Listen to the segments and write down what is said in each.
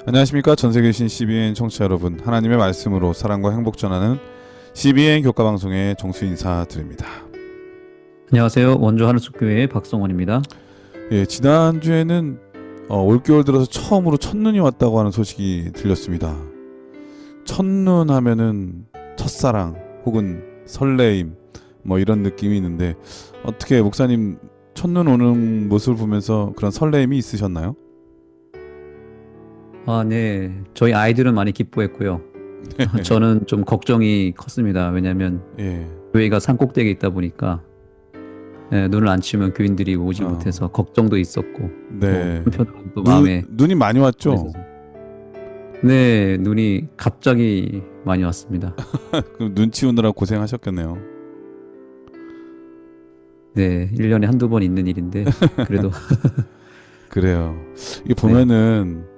안녕하십니까. 전세계 계신 CBN 청취자 여러분, 하나님의 말씀으로 사랑과 행복 전하는 CBN 교과방송의 정수 인사드립니다. 안녕하세요. 원주 하늘숲교회의 박성원입니다. 예, 지난주에는 올겨울 들어서 처음으로 첫눈이 왔다고 하는 소식이 들렸습니다. 첫눈 하면은 첫사랑 혹은 설레임 뭐 이런 느낌이 있는데, 어떻게 목사님 첫눈 오는 모습을 보면서 그런 설레임이 있으셨나요? 네. 저희 아이들은 많이 기뻐했고요. 저는 좀 걱정이 컸습니다. 왜냐하면 예. 교회가 산꼭대기에 있다 보니까 눈을 안 치면 교인들이 오지 못해서 걱정도 있었고, 네. 또 한편으로는 또 마음에 눈이 많이 왔죠? 그랬어서. 네, 눈이 갑자기 많이 왔습니다. 그럼 눈 치우느라 고생하셨겠네요. 네, 1년에 한두 번 있는 일인데 그래도 그래요. 이게 네, 보면은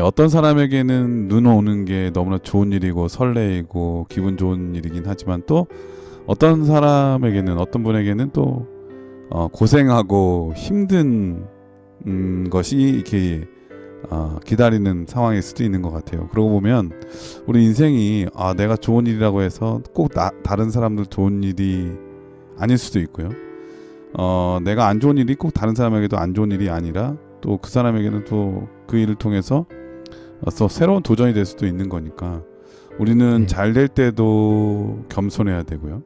어떤 사람에게는 눈 오는 게 너무나 좋은 일이고 설레이고 기분 좋은 일이긴 하지만, 또 어떤 사람에게는, 어떤 분에게는 또 고생하고 힘든 것이 이렇게 기다리는 상황일 수도 있는 것 같아요. 그러고 보면 우리 인생이 내가 좋은 일이라고 해서 꼭 다른 사람들 좋은 일이 아닐 수도 있고요. 내가 안 좋은 일이 꼭 다른 사람에게도 안 좋은 일이 아니라, 또 그 사람에게는 또 그 일을 통해서 또 새로운 도전이 될 수도 있는 거니까, 우리는 네, 잘 될 때도 겸손해야 되고요.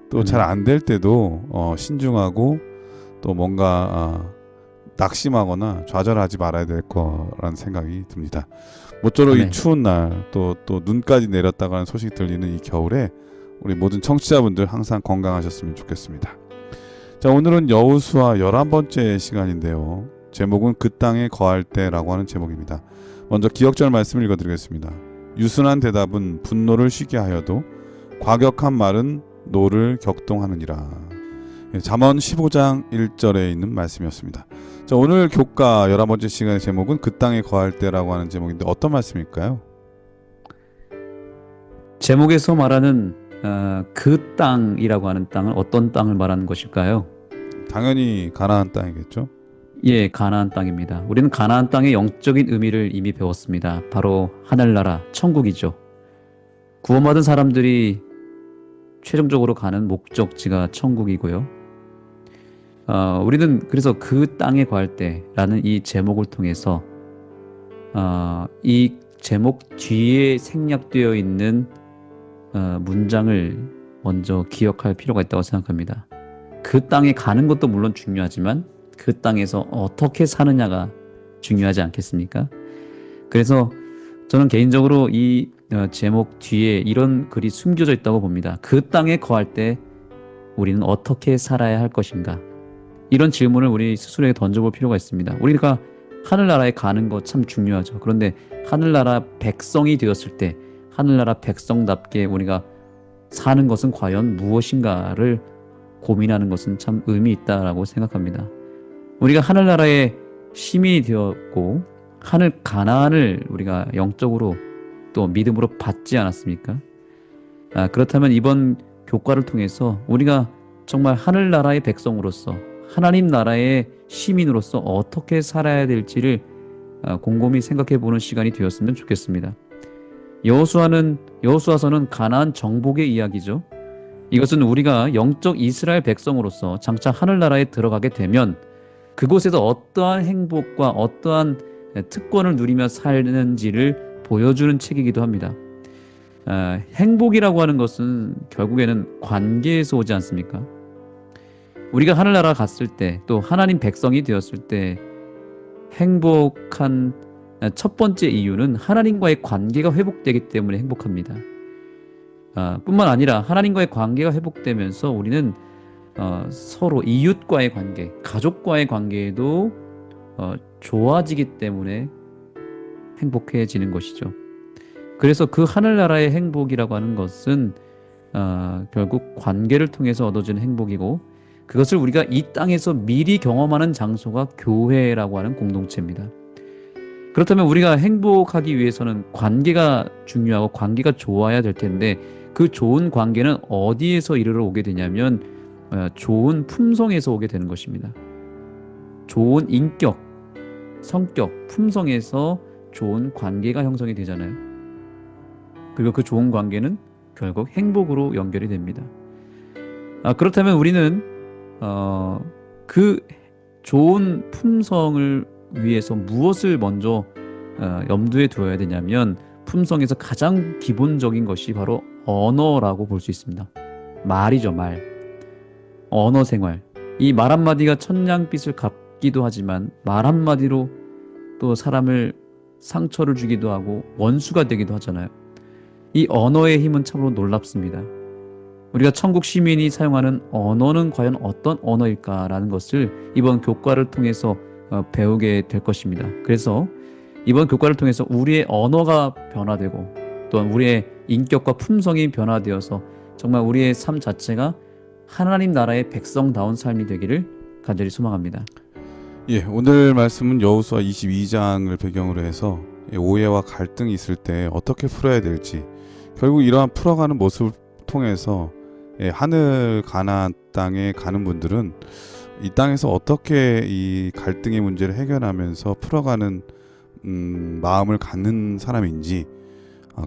또 잘 아멘, 안 될 때도 신중하고, 또 뭔가 낙심하거나 좌절하지 말아야 될 거라는 생각이 듭니다. 모쪼록 이 아멘. 추운 날, 또 눈까지 내렸다고 하는 소식이 들리는 이 겨울에 우리 모든 청취자분들 항상 건강하셨으면 좋겠습니다. 자, 오늘은 여호수아 11번째 시간인데요. 제목은 그 땅에 거할 때라고 하는 제목입니다. 먼저 기억절 말씀을 읽어드리겠습니다. 유순한 대답은 분노를 쉬게 하여도 과격한 말은 노를 격동하느니라. 잠언 15장 1절에 있는 말씀이었습니다. 자, 오늘 교과 11번째 시간의 제목은 그 땅에 거할 때라고 하는 제목인데, 어떤 말씀일까요? 제목에서 말하는 그 땅이라고 하는 땅은 어떤 땅을 말하는 것일까요? 당연히 가나안 땅이겠죠. 예, 가나안 땅입니다. 우리는 가나안 땅의 영적인 의미를 이미 배웠습니다. 바로 하늘나라, 천국이죠. 구원받은 사람들이 최종적으로 가는 목적지가 천국이고요. 우리는 그래서 그 땅에 거할 때라는 이 제목을 통해서 이 제목 뒤에 생략되어 있는 문장을 먼저 기억할 필요가 있다고 생각합니다. 그 땅에 가는 것도 물론 중요하지만 그 땅에서 어떻게 사느냐가 중요하지 않겠습니까? 그래서 저는 개인적으로 이 제목 뒤에 이런 글이 숨겨져 있다고 봅니다. 그 땅에 거할 때 우리는 어떻게 살아야 할 것인가? 이런 질문을 우리 스스로에게 던져볼 필요가 있습니다. 우리가 하늘나라에 가는 것 참 중요하죠. 그런데 하늘나라 백성이 되었을 때 하늘나라 백성답게 우리가 사는 것은 과연 무엇인가를 고민하는 것은 참 의미 있다라고 생각합니다. 우리가 하늘나라의 시민이 되었고 하늘 가나안을 우리가 영적으로 또 믿음으로 받지 않았습니까? 그렇다면 이번 교과를 통해서 우리가 정말 하늘나라의 백성으로서 하나님 나라의 시민으로서 어떻게 살아야 될지를 곰곰이 생각해 보는 시간이 되었으면 좋겠습니다. 여호수아서는 가나안 정복의 이야기죠. 이것은 우리가 영적 이스라엘 백성으로서 장차 하늘나라에 들어가게 되면 그곳에서 어떠한 행복과 어떠한 특권을 누리며 사는지를 보여주는 책이기도 합니다. 행복이라고 하는 것은 결국에는 관계에서 오지 않습니까? 우리가 하늘나라 갔을 때, 또 하나님 백성이 되었을 때 행복한 첫 번째 이유는 하나님과의 관계가 회복되기 때문에 행복합니다. 뿐만 아니라 하나님과의 관계가 회복되면서 우리는 서로 이웃과의 관계, 가족과의 관계에도 좋아지기 때문에 행복해지는 것이죠. 그래서 그 하늘나라의 행복이라고 하는 것은 결국 관계를 통해서 얻어지는 행복이고, 그것을 우리가 이 땅에서 미리 경험하는 장소가 교회라고 하는 공동체입니다. 그렇다면 우리가 행복하기 위해서는 관계가 중요하고 관계가 좋아야 될 텐데, 그 좋은 관계는 어디에서 이르러 오게 되냐면 좋은 품성에서 오게 되는 것입니다. 좋은 인격, 성격, 품성에서 좋은 관계가 형성이 되잖아요. 그리고 그 좋은 관계는 결국 행복으로 연결이 됩니다. 그렇다면 우리는 그 좋은 품성을 위해서 무엇을 먼저 염두에 두어야 되냐면, 품성에서 가장 기본적인 것이 바로 언어라고 볼 수 있습니다. 말이죠, 말. 언어 생활. 이 말 한마디가 천냥빚을 갚기도 하지만 말 한마디로 또 사람을 상처를 주기도 하고 원수가 되기도 하잖아요. 이 언어의 힘은 참으로 놀랍습니다. 우리가 천국 시민이 사용하는 언어는 과연 어떤 언어일까라는 것을 이번 교과를 통해서 배우게 될 것입니다. 그래서 이번 교과를 통해서 우리의 언어가 변화되고 또한 우리의 인격과 품성이 변화되어서 정말 우리의 삶 자체가 하나님 나라의 백성다운 삶이 되기를 간절히 소망합니다. 예, 오늘 말씀은 여호수아 22장을 배경으로 해서 오해와 갈등이 있을 때 어떻게 풀어야 될지, 결국 이러한 풀어가는 모습을 통해서 하늘 가나안 땅에 가는 분들은 이 땅에서 어떻게 이 갈등의 문제를 해결하면서 풀어가는 마음을 갖는 사람인지,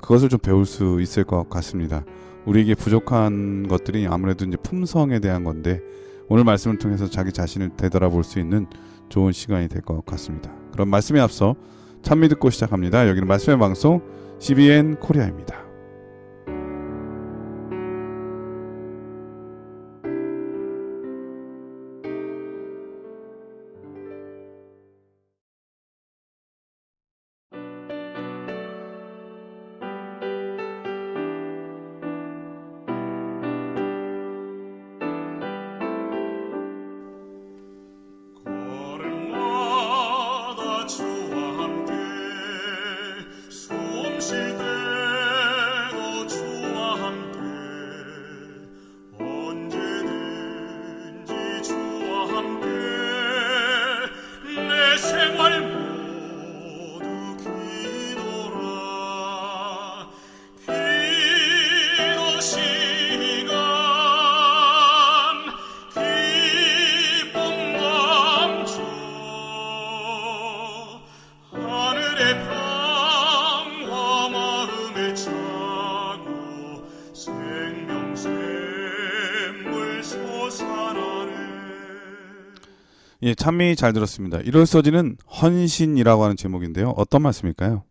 그것을 좀 배울 수 있을 것 같습니다. 우리에게 부족한 것들이 아무래도 이제 품성에 대한 건데, 오늘 말씀을 통해서 자기 자신을 되돌아볼 수 있는 좋은 시간이 될 것 같습니다. 그럼 말씀에 앞서 찬미 듣고 시작합니다. 여기는 말씀의 방송 CBN 코리아입니다. 걸음마다 주와 함께 숨 쉴 때도 주와 함께 언제든지 주와 함께 내 생활 모두 기도라. 기도 시간 기쁨 넘쳐 하늘의 평화 마음에 차고 생명샘물 솟아나네. 예, 찬미 잘 들었습니다. 이럴서지는 헌신이라고 하는 제목인데요. 어떤 말씀일까요?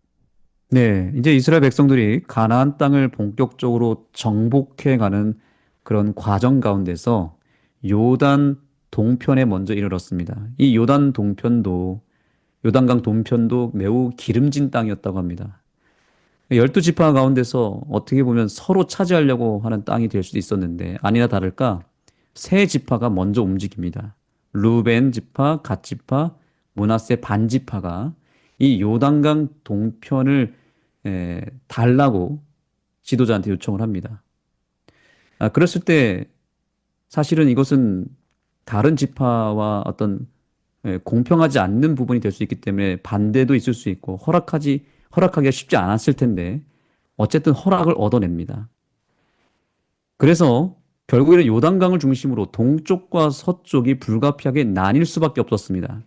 네, 이제 이스라엘 백성들이 가나안 땅을 본격적으로 정복해가는 그런 과정 가운데서 요단 동편에 먼저 이르렀습니다. 이 요단강 동편도 매우 기름진 땅이었다고 합니다. 12지파 가운데서 어떻게 보면 서로 차지하려고 하는 땅이 될 수도 있었는데, 아니나 다를까 세 지파가 먼저 움직입니다. 루벤 지파, 갓 지파, 므낫세 반 지파가 이 요단강 동편을 달라고 지도자한테 요청을 합니다. 그랬을 때 사실은 이것은 다른 지파와 어떤 공평하지 않는 부분이 될 수 있기 때문에 반대도 있을 수 있고 허락하기가 쉽지 않았을 텐데, 어쨌든 허락을 얻어냅니다. 그래서 결국에는 요단강을 중심으로 동쪽과 서쪽이 불가피하게 나뉠 수밖에 없었습니다.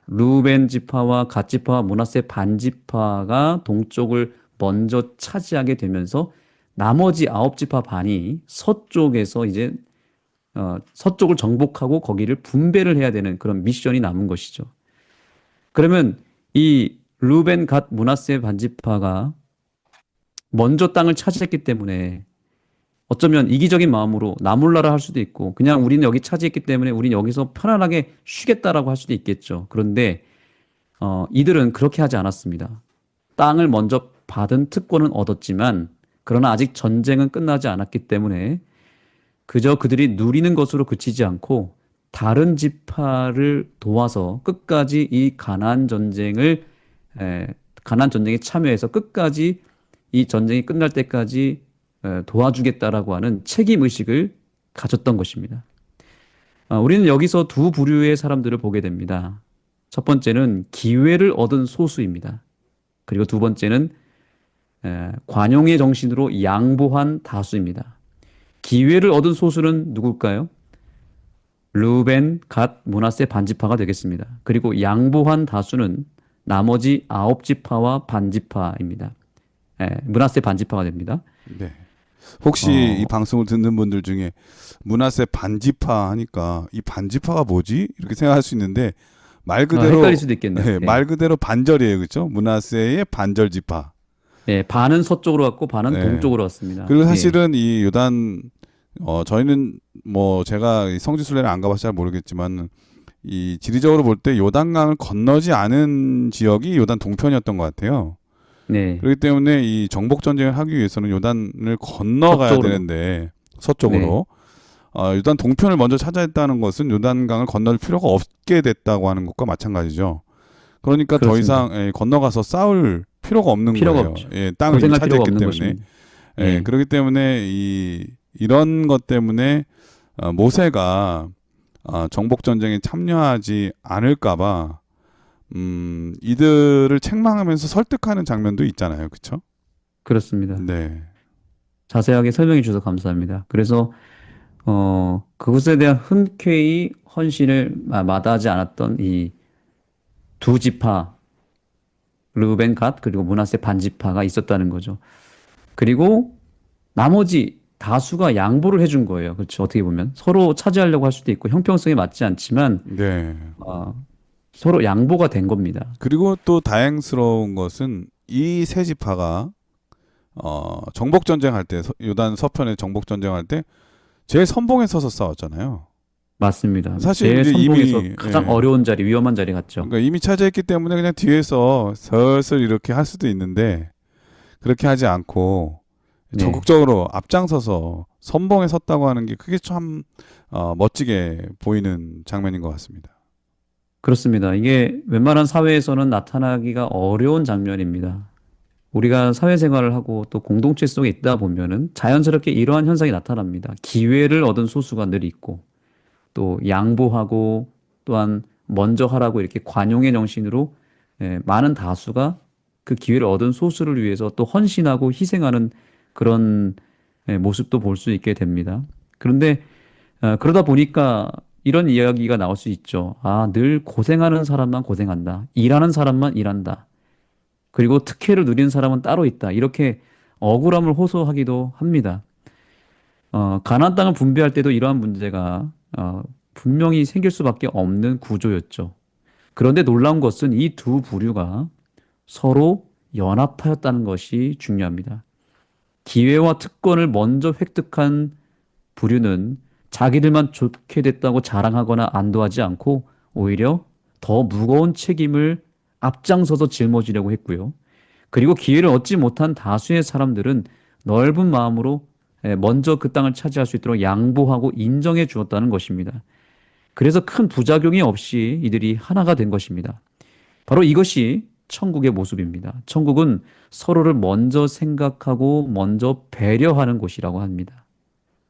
루벤 지파와 갓 지파와 므낫세 반 지파가 동쪽을 먼저 차지하게 되면서 나머지 9지파 반이 서쪽에서 이제 서쪽을 정복하고 거기를 분배를 해야 되는 그런 미션이 남은 것이죠. 그러면 이 루벤, 갓, 므낫세 반 지파가 먼저 땅을 차지했기 때문에 어쩌면 이기적인 마음으로 나몰라라 할 수도 있고, 그냥 우리는 여기 차지했기 때문에 우리는 여기서 편안하게 쉬겠다라고 할 수도 있겠죠. 그런데 이들은 그렇게 하지 않았습니다. 땅을 먼저 받은 특권은 얻었지만, 그러나 아직 전쟁은 끝나지 않았기 때문에 그저 그들이 누리는 것으로 그치지 않고 다른 지파를 도와서 끝까지 이 가나안 전쟁에 참여해서 끝까지 이 전쟁이 끝날 때까지 도와주겠다라고 하는 책임 의식을 가졌던 것입니다. 우리는 여기서 두 부류의 사람들을 보게 됩니다. 첫 번째는 기회를 얻은 소수입니다. 그리고 두 번째는 관용의 정신으로 양보한 다수입니다. 기회를 얻은 소수는 누굴까요? 루벤, 갓, 므낫세 반지파가 되겠습니다. 그리고 양보한 다수는 나머지 9지파와 반지파입니다. 므낫세 반지파가 됩니다. 네. 혹시 어. 이 방송을 듣는 분들 중에 므낫세 반지파 하니까 이 반지파가 뭐지? 이렇게 생각할 수 있는데 말 그대로 헷갈릴 수도 있겠네요. 네, 말 그대로 반절이에요. 그렇죠? 므낫세의 반절 지파. 네, 반은 서쪽으로 왔고 반은 네. 동쪽으로 왔습니다. 그리고 예. 사실은 이 요단 저희는 뭐 제가 이 성지순례를 안 가봐서 잘 모르겠지만 이 지리적으로 볼 때 요단강을 건너지 않은 지역이 요단 동편이었던 것 같아요. 네. 그렇기 때문에 이 정복 전쟁을 하기 위해서는 요단을 건너가야 서쪽으로. 되는데 서쪽으로 요단 동편을 먼저 찾아야 했다는 것은 요단강을 건널 필요가 없게 됐다고 하는 것과 마찬가지죠. 그러니까 더 그렇습니다. 이상 건너가서 싸울 필요가 없는 필요가 거예요. 없죠. 예, 땅을 이미 고생할 필요가 차지했기 없는 때문에. 것입니다. 예, 그렇기 때문에 이런 것 때문에 모세가 정복 전쟁에 참여하지 않을까봐 이들을 책망하면서 설득하는 장면도 있잖아요, 그렇죠? 그렇습니다. 네, 자세하게 설명해 주셔서 감사합니다. 그래서 그것에 대한 흔쾌히 헌신을 마다하지 않았던 이 두 지파 르우벤 갓 그리고 므낫세 반지파가 있었다는 거죠. 그리고 나머지 다수가 양보를 해준 거예요. 그렇죠. 어떻게 보면 서로 차지하려고 할 수도 있고 형평성에 맞지 않지만 네. 서로 양보가 된 겁니다. 그리고 또 다행스러운 것은 이 세 지파가 정복 전쟁할 때 요단 서편에 정복 전쟁할 때 제일 선봉에 서서 싸웠잖아요. 맞습니다. 사실 제일 이제 선봉에서 이미, 가장 예. 어려운 자리, 위험한 자리 같죠. 그러니까 이미 차지했기 때문에 그냥 뒤에서 슬슬 이렇게 할 수도 있는데 그렇게 하지 않고 네. 적극적으로 앞장서서 선봉에 섰다고 하는 게 그게 참 멋지게 보이는 장면인 것 같습니다. 그렇습니다. 이게 웬만한 사회에서는 나타나기가 어려운 장면입니다. 우리가 사회생활을 하고 또 공동체 속에 있다 보면은 자연스럽게 이러한 현상이 나타납니다. 기회를 얻은 소수가 늘 있고 또 양보하고 또한 먼저 하라고 이렇게 관용의 정신으로 많은 다수가 그 기회를 얻은 소수를 위해서 또 헌신하고 희생하는 그런 모습도 볼 수 있게 됩니다. 그런데 그러다 보니까 이런 이야기가 나올 수 있죠. 늘 고생하는 사람만 고생한다. 일하는 사람만 일한다. 그리고 특혜를 누리는 사람은 따로 있다. 이렇게 억울함을 호소하기도 합니다. 가나안 땅을 분배할 때도 이러한 문제가 분명히 생길 수밖에 없는 구조였죠. 그런데 놀라운 것은 이 두 부류가 서로 연합하였다는 것이 중요합니다. 기회와 특권을 먼저 획득한 부류는 자기들만 좋게 됐다고 자랑하거나 안도하지 않고 오히려 더 무거운 책임을 앞장서서 짊어지려고 했고요. 그리고 기회를 얻지 못한 다수의 사람들은 넓은 마음으로 먼저 그 땅을 차지할 수 있도록 양보하고 인정해 주었다는 것입니다. 그래서 큰 부작용이 없이 이들이 하나가 된 것입니다. 바로 이것이 천국의 모습입니다. 천국은 서로를 먼저 생각하고 먼저 배려하는 곳이라고 합니다.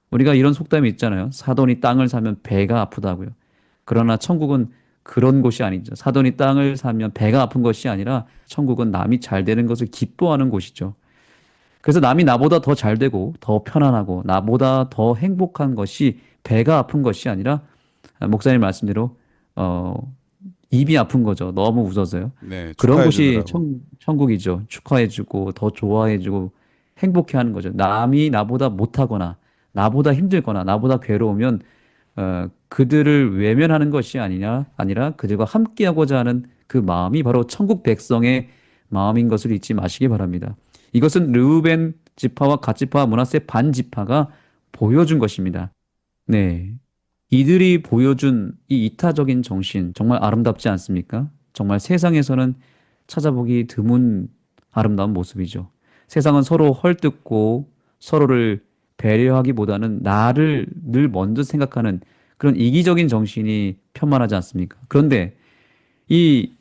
우리가 이런 속담이 있잖아요. 사돈이 땅을 사면 배가 아프다고요. 그러나 천국은 그런 곳이 아니죠. 사돈이 땅을 사면 배가 아픈 것이 아니라 천국은 남이 잘 되는 것을 기뻐하는 곳이죠. 그래서 남이 나보다 더 잘 되고 더 편안하고 나보다 더 행복한 것이 배가 아픈 것이 아니라 목사님 말씀대로 입이 아픈 거죠. 너무 웃어서요. 네, 그런 축하해 곳이 주더라고. 천국이죠. 축하해주고 더 좋아해주고 행복해하는 거죠. 남이 나보다 못하거나 나보다 힘들거나 나보다 괴로우면 그들을 외면하는 것이 아니라 그들과 함께하고자 하는 그 마음이 바로 천국 백성의 마음인 것을 잊지 마시기 바랍니다. 이것은 르우벤 지파와 갓 지파와 므낫세 반 지파가 보여준 것입니다. 네. 이들이 보여준 이 이타적인 정신 정말 아름답지 않습니까? 정말 세상에서는 찾아보기 드문 아름다운 모습이죠. 세상은 서로 헐뜯고 서로를 배려하기보다는 나를 늘 먼저 생각하는 그런 이기적인 정신이 편만하지 않습니까? 그런데 이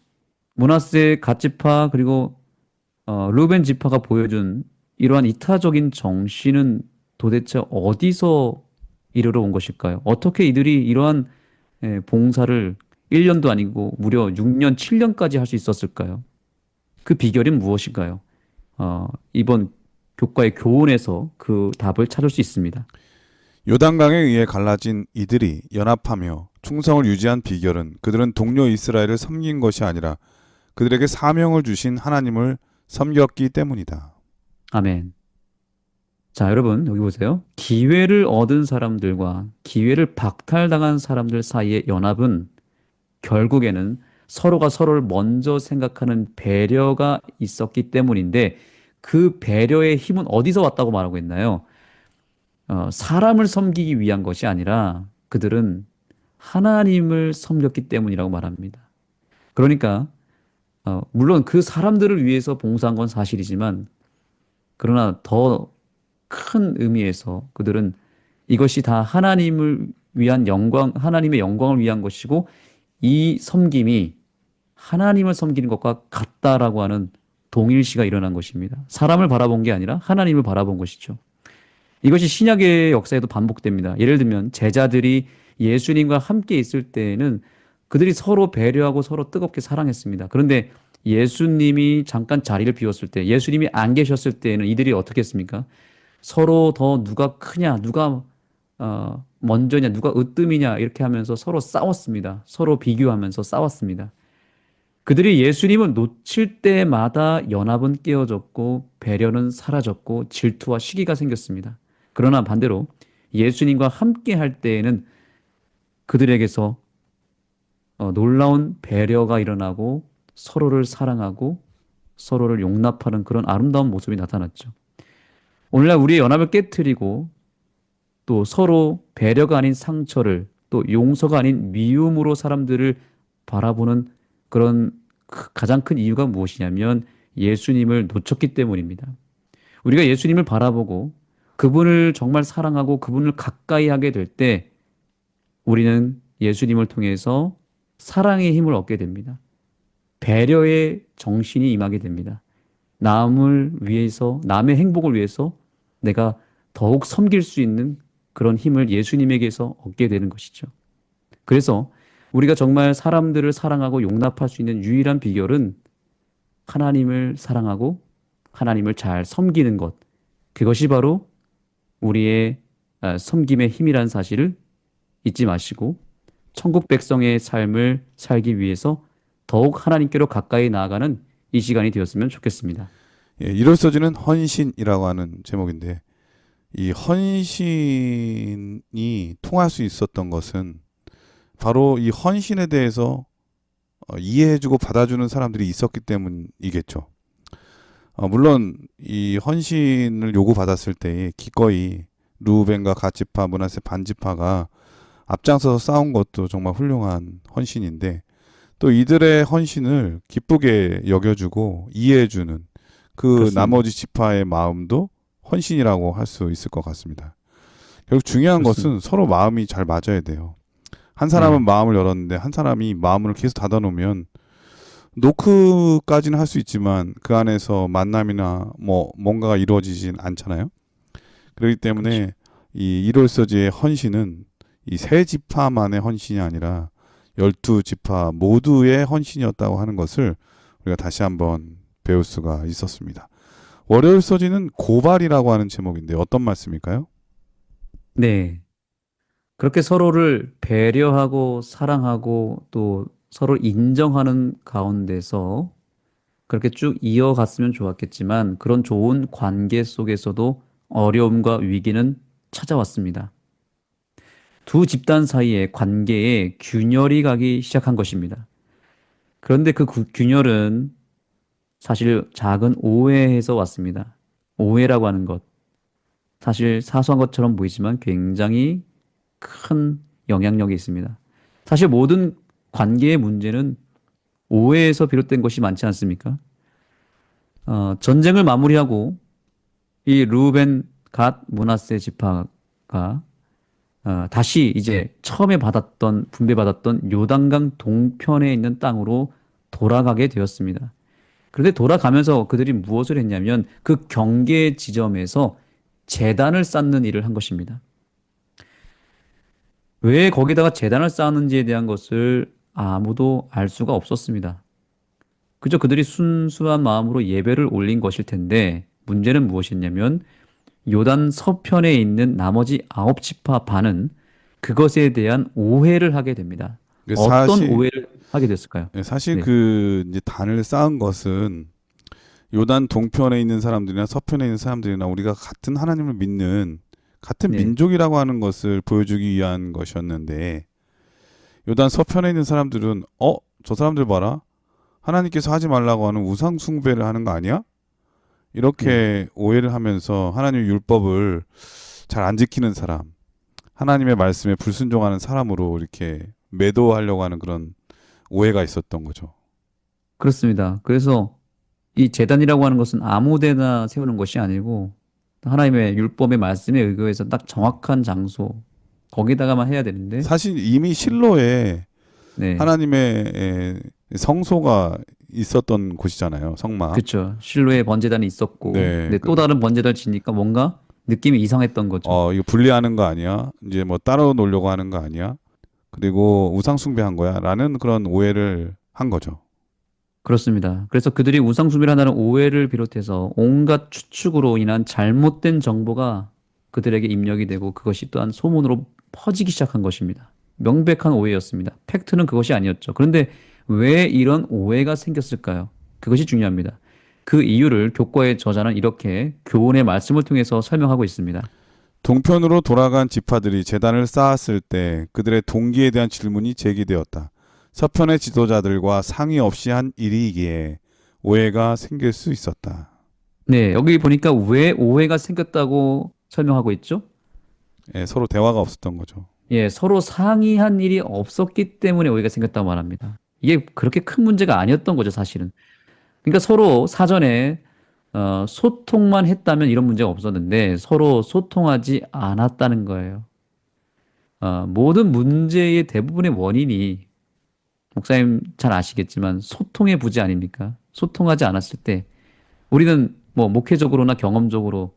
므낫세 갓 지파 그리고 르우벤 지파가 보여준 이러한 이타적인 정신은 도대체 어디서 이르러 온 것일까요? 어떻게 이들이 이러한 봉사를 1년도 아니고 무려 6년, 7년까지 할 수 있었을까요? 그 비결은 무엇일까요? 이번 교과의 교훈에서 그 답을 찾을 수 있습니다. 요단강에 의해 갈라진 이들이 연합하며 충성을 유지한 비결은 그들은 동료 이스라엘을 섬긴 것이 아니라 그들에게 사명을 주신 하나님을 섬겼기 때문이다. 아멘. 자, 여러분, 여기 보세요. 기회를 얻은 사람들과 기회를 박탈당한 사람들 사이의 연합은 결국에는 서로가 서로를 먼저 생각하는 배려가 있었기 때문인데 그 배려의 힘은 어디서 왔다고 말하고 있나요? 사람을 섬기기 위한 것이 아니라 그들은 하나님을 섬겼기 때문이라고 말합니다. 그러니까 물론 그 사람들을 위해서 봉사한 건 사실이지만 그러나 더 큰 의미에서 그들은 이것이 다 하나님을 위한 영광, 하나님의 영광을 위한 것이고 이 섬김이 하나님을 섬기는 것과 같다라고 하는 동일시가 일어난 것입니다. 사람을 바라본 게 아니라 하나님을 바라본 것이죠. 이것이 신약의 역사에도 반복됩니다. 예를 들면 제자들이 예수님과 함께 있을 때에는 그들이 서로 배려하고 서로 뜨겁게 사랑했습니다. 그런데 예수님이 잠깐 자리를 비웠을 때, 예수님이 안 계셨을 때에는 이들이 어떻게 했습니까? 서로 더 누가 크냐, 누가 먼저냐, 누가 으뜸이냐 이렇게 하면서 서로 싸웠습니다. 서로 비교하면서 싸웠습니다. 그들이 예수님을 놓칠 때마다 연합은 깨어졌고 배려는 사라졌고 질투와 시기가 생겼습니다. 그러나 반대로 예수님과 함께 할 때에는 그들에게서 놀라운 배려가 일어나고 서로를 사랑하고 서로를 용납하는 그런 아름다운 모습이 나타났죠. 오늘날 우리의 연합을 깨트리고 또 서로 배려가 아닌 상처를 또 용서가 아닌 미움으로 사람들을 바라보는 그런 가장 큰 이유가 무엇이냐면 예수님을 놓쳤기 때문입니다. 우리가 예수님을 바라보고 그분을 정말 사랑하고 그분을 가까이 하게 될 때 우리는 예수님을 통해서 사랑의 힘을 얻게 됩니다. 배려의 정신이 임하게 됩니다. 남을 위해서, 남의 행복을 위해서 내가 더욱 섬길 수 있는 그런 힘을 예수님에게서 얻게 되는 것이죠. 그래서 우리가 정말 사람들을 사랑하고 용납할 수 있는 유일한 비결은 하나님을 사랑하고 하나님을 잘 섬기는 것. 그것이 바로 우리의 섬김의 힘이라는 사실을 잊지 마시고 천국 백성의 삶을 살기 위해서 더욱 하나님께로 가까이 나아가는 이 시간이 되었으면 좋겠습니다. 예, 이럴서지는 헌신이라고 하는 제목인데 이 헌신이 통할 수 있었던 것은 바로 이 헌신에 대해서 이해해주고 받아주는 사람들이 있었기 때문이겠죠. 물론 이 헌신을 요구받았을 때에 기꺼이 루벤과 갓지파, 므낫세 반지파가 앞장서서 싸운 것도 정말 훌륭한 헌신인데 또 이들의 헌신을 기쁘게 여겨주고 이해해주는 그 그렇습니다. 나머지 지파의 마음도 헌신이라고 할 수 있을 것 같습니다. 결국 중요한 그렇습니다. 것은 서로 마음이 잘 맞아야 돼요. 한 사람은 네. 마음을 열었는데 한 사람이 마음을 계속 닫아놓으면 노크까지는 할 수 있지만 그 안에서 만남이나 뭔가가 이루어지진 않잖아요. 그렇기 때문에 그렇죠. 이 이롤서지의 헌신은 이 세 지파만의 헌신이 아니라 12지파 모두의 헌신이었다고 하는 것을 우리가 다시 한번 배울 수가 있었습니다. 월요일 서지는 고발이라고 하는 제목인데 어떤 말씀일까요? 네. 그렇게 서로를 배려하고 사랑하고 또 서로 인정하는 가운데서 그렇게 쭉 이어갔으면 좋았겠지만 그런 좋은 관계 속에서도 어려움과 위기는 찾아왔습니다. 두 집단 사이의 관계에 균열이 가기 시작한 것입니다. 그런데 그 균열은 사실 작은 오해에서 왔습니다. 오해라고 하는 것. 사실 사소한 것처럼 보이지만 굉장히 큰 영향력이 있습니다. 사실 모든 관계의 문제는 오해에서 비롯된 것이 많지 않습니까? 전쟁을 마무리하고 이 르우벤, 갓, 므낫세 지파가 다시 이제 처음에 분배받았던 요단강 동편에 있는 땅으로 돌아가게 되었습니다. 그런데 돌아가면서 그들이 무엇을 했냐면 그 경계 지점에서 제단을 쌓는 일을 한 것입니다. 왜 거기다가 제단을 쌓았는지에 대한 것을 아무도 알 수가 없었습니다. 그저 그들이 순수한 마음으로 예배를 올린 것일 텐데 문제는 무엇이었냐면 요단 서편에 있는 나머지 9지파 반은 그것에 대한 오해를 하게 됩니다. 그 어떤 사실 오해를? 하게 됐을까요? 예, 사실 네. 그 이제 단을 쌓은 것은 요단 동편에 있는 사람들이나 서편에 있는 사람들이나 우리가 같은 하나님을 믿는 같은 네. 민족이라고 하는 것을 보여주기 위한 것이었는데 요단 서편에 있는 사람들은 저 사람들 봐라. 하나님께서 하지 말라고 하는 우상 숭배를 하는 거 아니야? 이렇게 오해를 하면서 하나님의 율법을 잘 안 지키는 사람, 하나님의 말씀에 불순종하는 사람으로 이렇게 매도하려고 하는 그런 오해가 있었던 거죠. 그렇습니다. 그래서 이 제단이라고 하는 것은 아무데나 세우는 것이 아니고 하나님의 율법의 말씀에 의거해서 딱 정확한 장소 거기다가만 해야 되는데 사실 이미 실로에 네. 하나님의 성소가 있었던 곳이잖아요. 성막. 그렇죠. 실로에 번제단이 있었고 네. 근데 또 다른 번제단을 지니까 뭔가 느낌이 이상했던 거죠. 이거 분리하는 거 아니야? 이제 뭐 따로 놓으려고 하는 거 아니야? 그리고 우상 숭배한 거야? 라는 그런 오해를 한 거죠. 그렇습니다. 그래서 그들이 우상숭배를 한다는 오해를 비롯해서 온갖 추측으로 인한 잘못된 정보가 그들에게 입력이 되고 그것이 또한 소문으로 퍼지기 시작한 것입니다. 명백한 오해였습니다. 팩트는 그것이 아니었죠. 그런데 왜 이런 오해가 생겼을까요? 그것이 중요합니다. 그 이유를 교과의 저자는 이렇게 교훈의 말씀을 통해서 설명하고 있습니다. 동편으로 돌아간 지파들이 제단을 쌓았을 때 그들의 동기에 대한 질문이 제기되었다. 서편의 지도자들과 상의 없이 한 일이기에 오해가 생길 수 있었다. 네, 여기 보니까 왜 오해가 생겼다고 설명하고 있죠? 예, 서로 대화가 없었던 거죠. 예, 서로 상의한 일이 없었기 때문에 오해가 생겼다고 말합니다. 이게 그렇게 큰 문제가 아니었던 거죠, 사실은. 그러니까 서로 사전에 소통만 했다면 이런 문제가 없었는데 서로 소통하지 않았다는 거예요. 모든 문제의 대부분의 원인이 목사님 잘 아시겠지만 소통의 부재 아닙니까? 소통하지 않았을 때 우리는 뭐 목회적으로나 경험적으로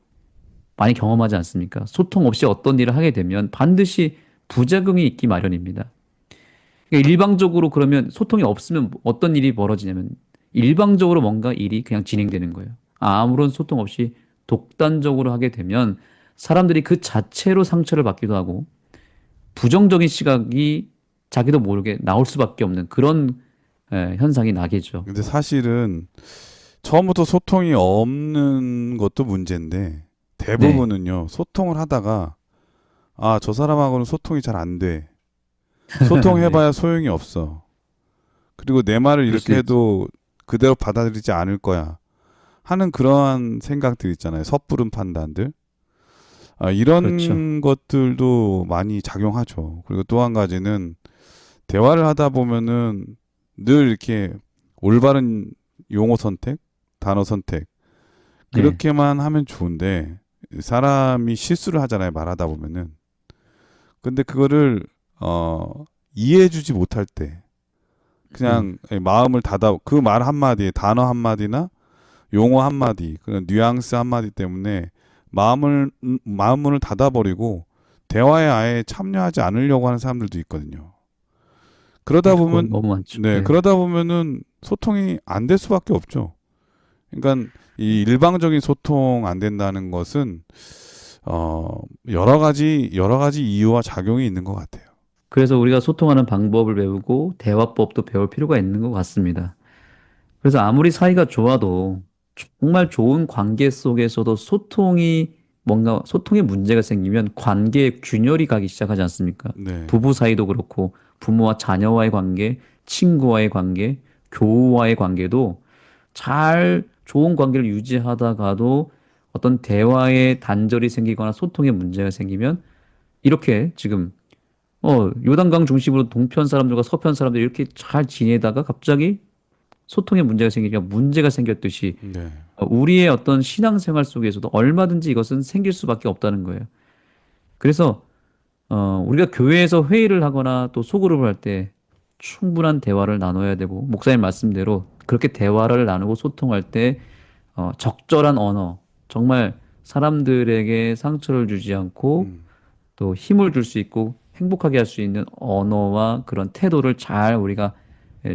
많이 경험하지 않습니까? 소통 없이 어떤 일을 하게 되면 반드시 부작용이 있기 마련입니다. 그러니까 일방적으로 그러면 소통이 없으면 어떤 일이 벌어지냐면 일방적으로 뭔가 일이 그냥 진행되는 거예요. 아무런 소통 없이 독단적으로 하게 되면 사람들이 그 자체로 상처를 받기도 하고 부정적인 시각이 자기도 모르게 나올 수밖에 없는 그런 현상이 나겠죠. 근데 사실은 처음부터 소통이 없는 것도 문제인데 대부분은요, 소통을 하다가 저 사람하고는 소통이 잘 안 돼. 소통해봐야 소용이 없어. 그리고 내 말을 그럴 수 이렇게 있죠. 해도 그대로 받아들이지 않을 거야. 하는 그러한 생각들 있잖아요. 섣부른 판단들. 그렇죠. 이런 것들도 많이 작용하죠. 그리고 또 한 가지는 대화를 하다 보면은 늘 이렇게 올바른 용어 선택, 단어 선택 네. 그렇게만 하면 좋은데 사람이 실수를 하잖아요. 말하다 보면은. 근데 그거를 이해해주지 못할 때 그냥 마음을 닫아 그 말 한마디에 단어 한마디나 용어 한마디 그런 뉘앙스 한마디 때문에 마음 문을 닫아버리고 대화에 아예 참여하지 않으려고 하는 사람들도 있거든요. 그러다 그건 보면 너무 많죠. 네, 네. 그러다 보면은 소통이 안 될 수밖에 없죠. 그러니까 이 일방적인 소통 안 된다는 것은 여러 가지 이유와 작용이 있는 것 같아요. 그래서 우리가 소통하는 방법을 배우고 대화법도 배울 필요가 있는 것 같습니다. 그래서 아무리 사이가 좋아도 정말 좋은 관계 속에서도 뭔가 소통에 문제가 생기면 관계에 균열이 가기 시작하지 않습니까? 네, 부부 사이도 그렇고 부모와 자녀와의 관계, 친구와의 관계, 교우와의 관계도 잘 좋은 관계를 유지하다가도 어떤 대화에 단절이 생기거나 소통에 문제가 생기면 이렇게 지금 요단강 중심으로 동편 사람들과 서편 사람들이 이렇게 잘 지내다가 갑자기 소통에 문제가 생기니까 문제가 생겼듯이 네, 우리의 어떤 신앙생활 속에서도 얼마든지 이것은 생길 수밖에 없다는 거예요. 그래서 우리가 교회에서 회의를 하거나 또 소그룹을 할 때 충분한 대화를 나눠야 되고 목사님 말씀대로 그렇게 대화를 나누고 소통할 때 적절한 언어 정말 사람들에게 상처를 주지 않고 또 힘을 줄 수 있고 행복하게 할 수 있는 언어와 그런 태도를 잘 우리가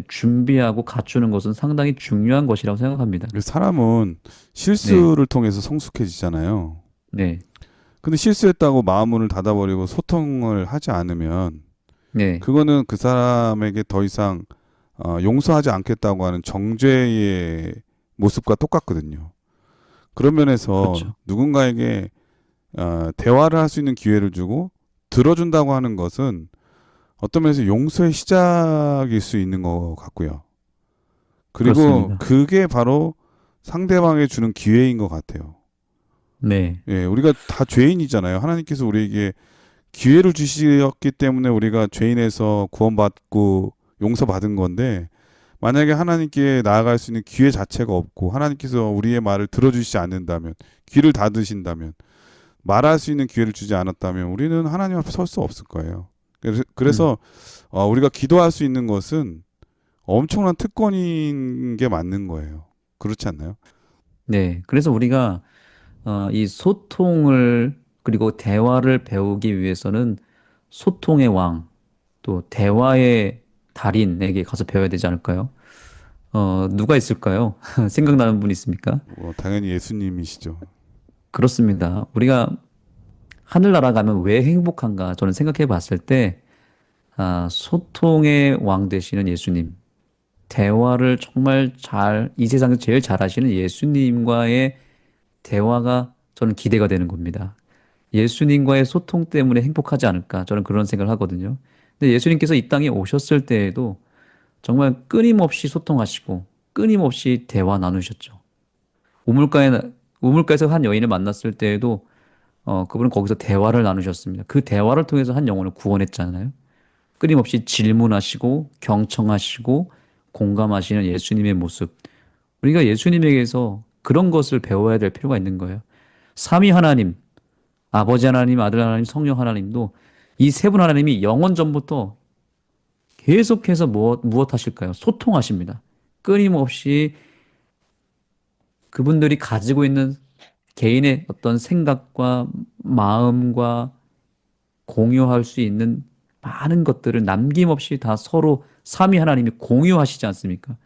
준비하고 갖추는 것은 상당히 중요한 것이라고 생각합니다. 그 사람은 실수를 통해서 성숙해지잖아요. 네, 근데 실수했다고 마음 문을 닫아버리고 소통을 하지 않으면 네, 그거는 그 사람에게 더 이상 용서하지 않겠다고 하는 정죄의 모습과 똑같거든요. 그런 면에서 그렇죠. 누군가에게 대화를 할 수 있는 기회를 주고 들어준다고 하는 것은 어떤 면에서 용서의 시작일 수 있는 것 같고요. 그리고 그렇습니다. 그게 바로 상대방에 주는 기회인 것 같아요. 네, 예, 우리가 다 죄인이잖아요. 하나님께서 우리에게 기회를 주셨기 때문에 우리가 죄인에서 구원받고 용서받은 건데, 만약에 하나님께 나아갈 수 있는 기회 자체가 없고 하나님께서 우리의 말을 들어주시지 않는다면, 귀를 닫으신다면, 말할 수 있는 기회를 주지 않았다면 우리는 하나님 앞에 설 수 없을 거예요. 그래서 우리가 기도할 수 있는 것은 엄청난 특권인 게 맞는 거예요. 그렇지 않나요? 네. 그래서 우리가 이 소통을 그리고 대화를 배우기 위해서는 소통의 왕, 또 대화의 달인에게 가서 배워야 되지 않을까요? 누가 있을까요? 생각나는 분 있습니까? 당연히 예수님이시죠. 그렇습니다. 우리가 하늘나라 가면 왜 행복한가? 저는 생각해 봤을 때, 소통의 왕 되시는 예수님, 대화를 정말 이 세상에서 제일 잘하시는 예수님과의 대화가 저는 기대가 되는 겁니다. 예수님과의 소통 때문에 행복하지 않을까? 저는 그런 생각을 하거든요. 근데 예수님께서 이 땅에 오셨을 때에도 정말 끊임없이 소통하시고 끊임없이 대화 나누셨죠. 우물가에, 우물가에서 한 여인을 만났을 때에도 그분은 거기서 대화를 나누셨습니다. 그 대화를 통해서 한 영혼을 구원했잖아요. 끊임없이 질문하시고 경청하시고 공감하시는 예수님의 모습. 우리가 예수님에게서 그런 것을 배워야 될 필요가 있는 거예요. 삼위 하나님, 아버지 하나님, 아들 하나님, 성령 하나님도 이 세 분 하나님이 영원 전부터 계속해서 무엇 하실까요? 소통하십니다. 끊임없이 그분들이 가지고 있는 개인의 어떤 생각과 마음과 공유할 수 있는 많은 것들을 남김없이 다 서로 삼위 하나님이 공유하시지 않습니까?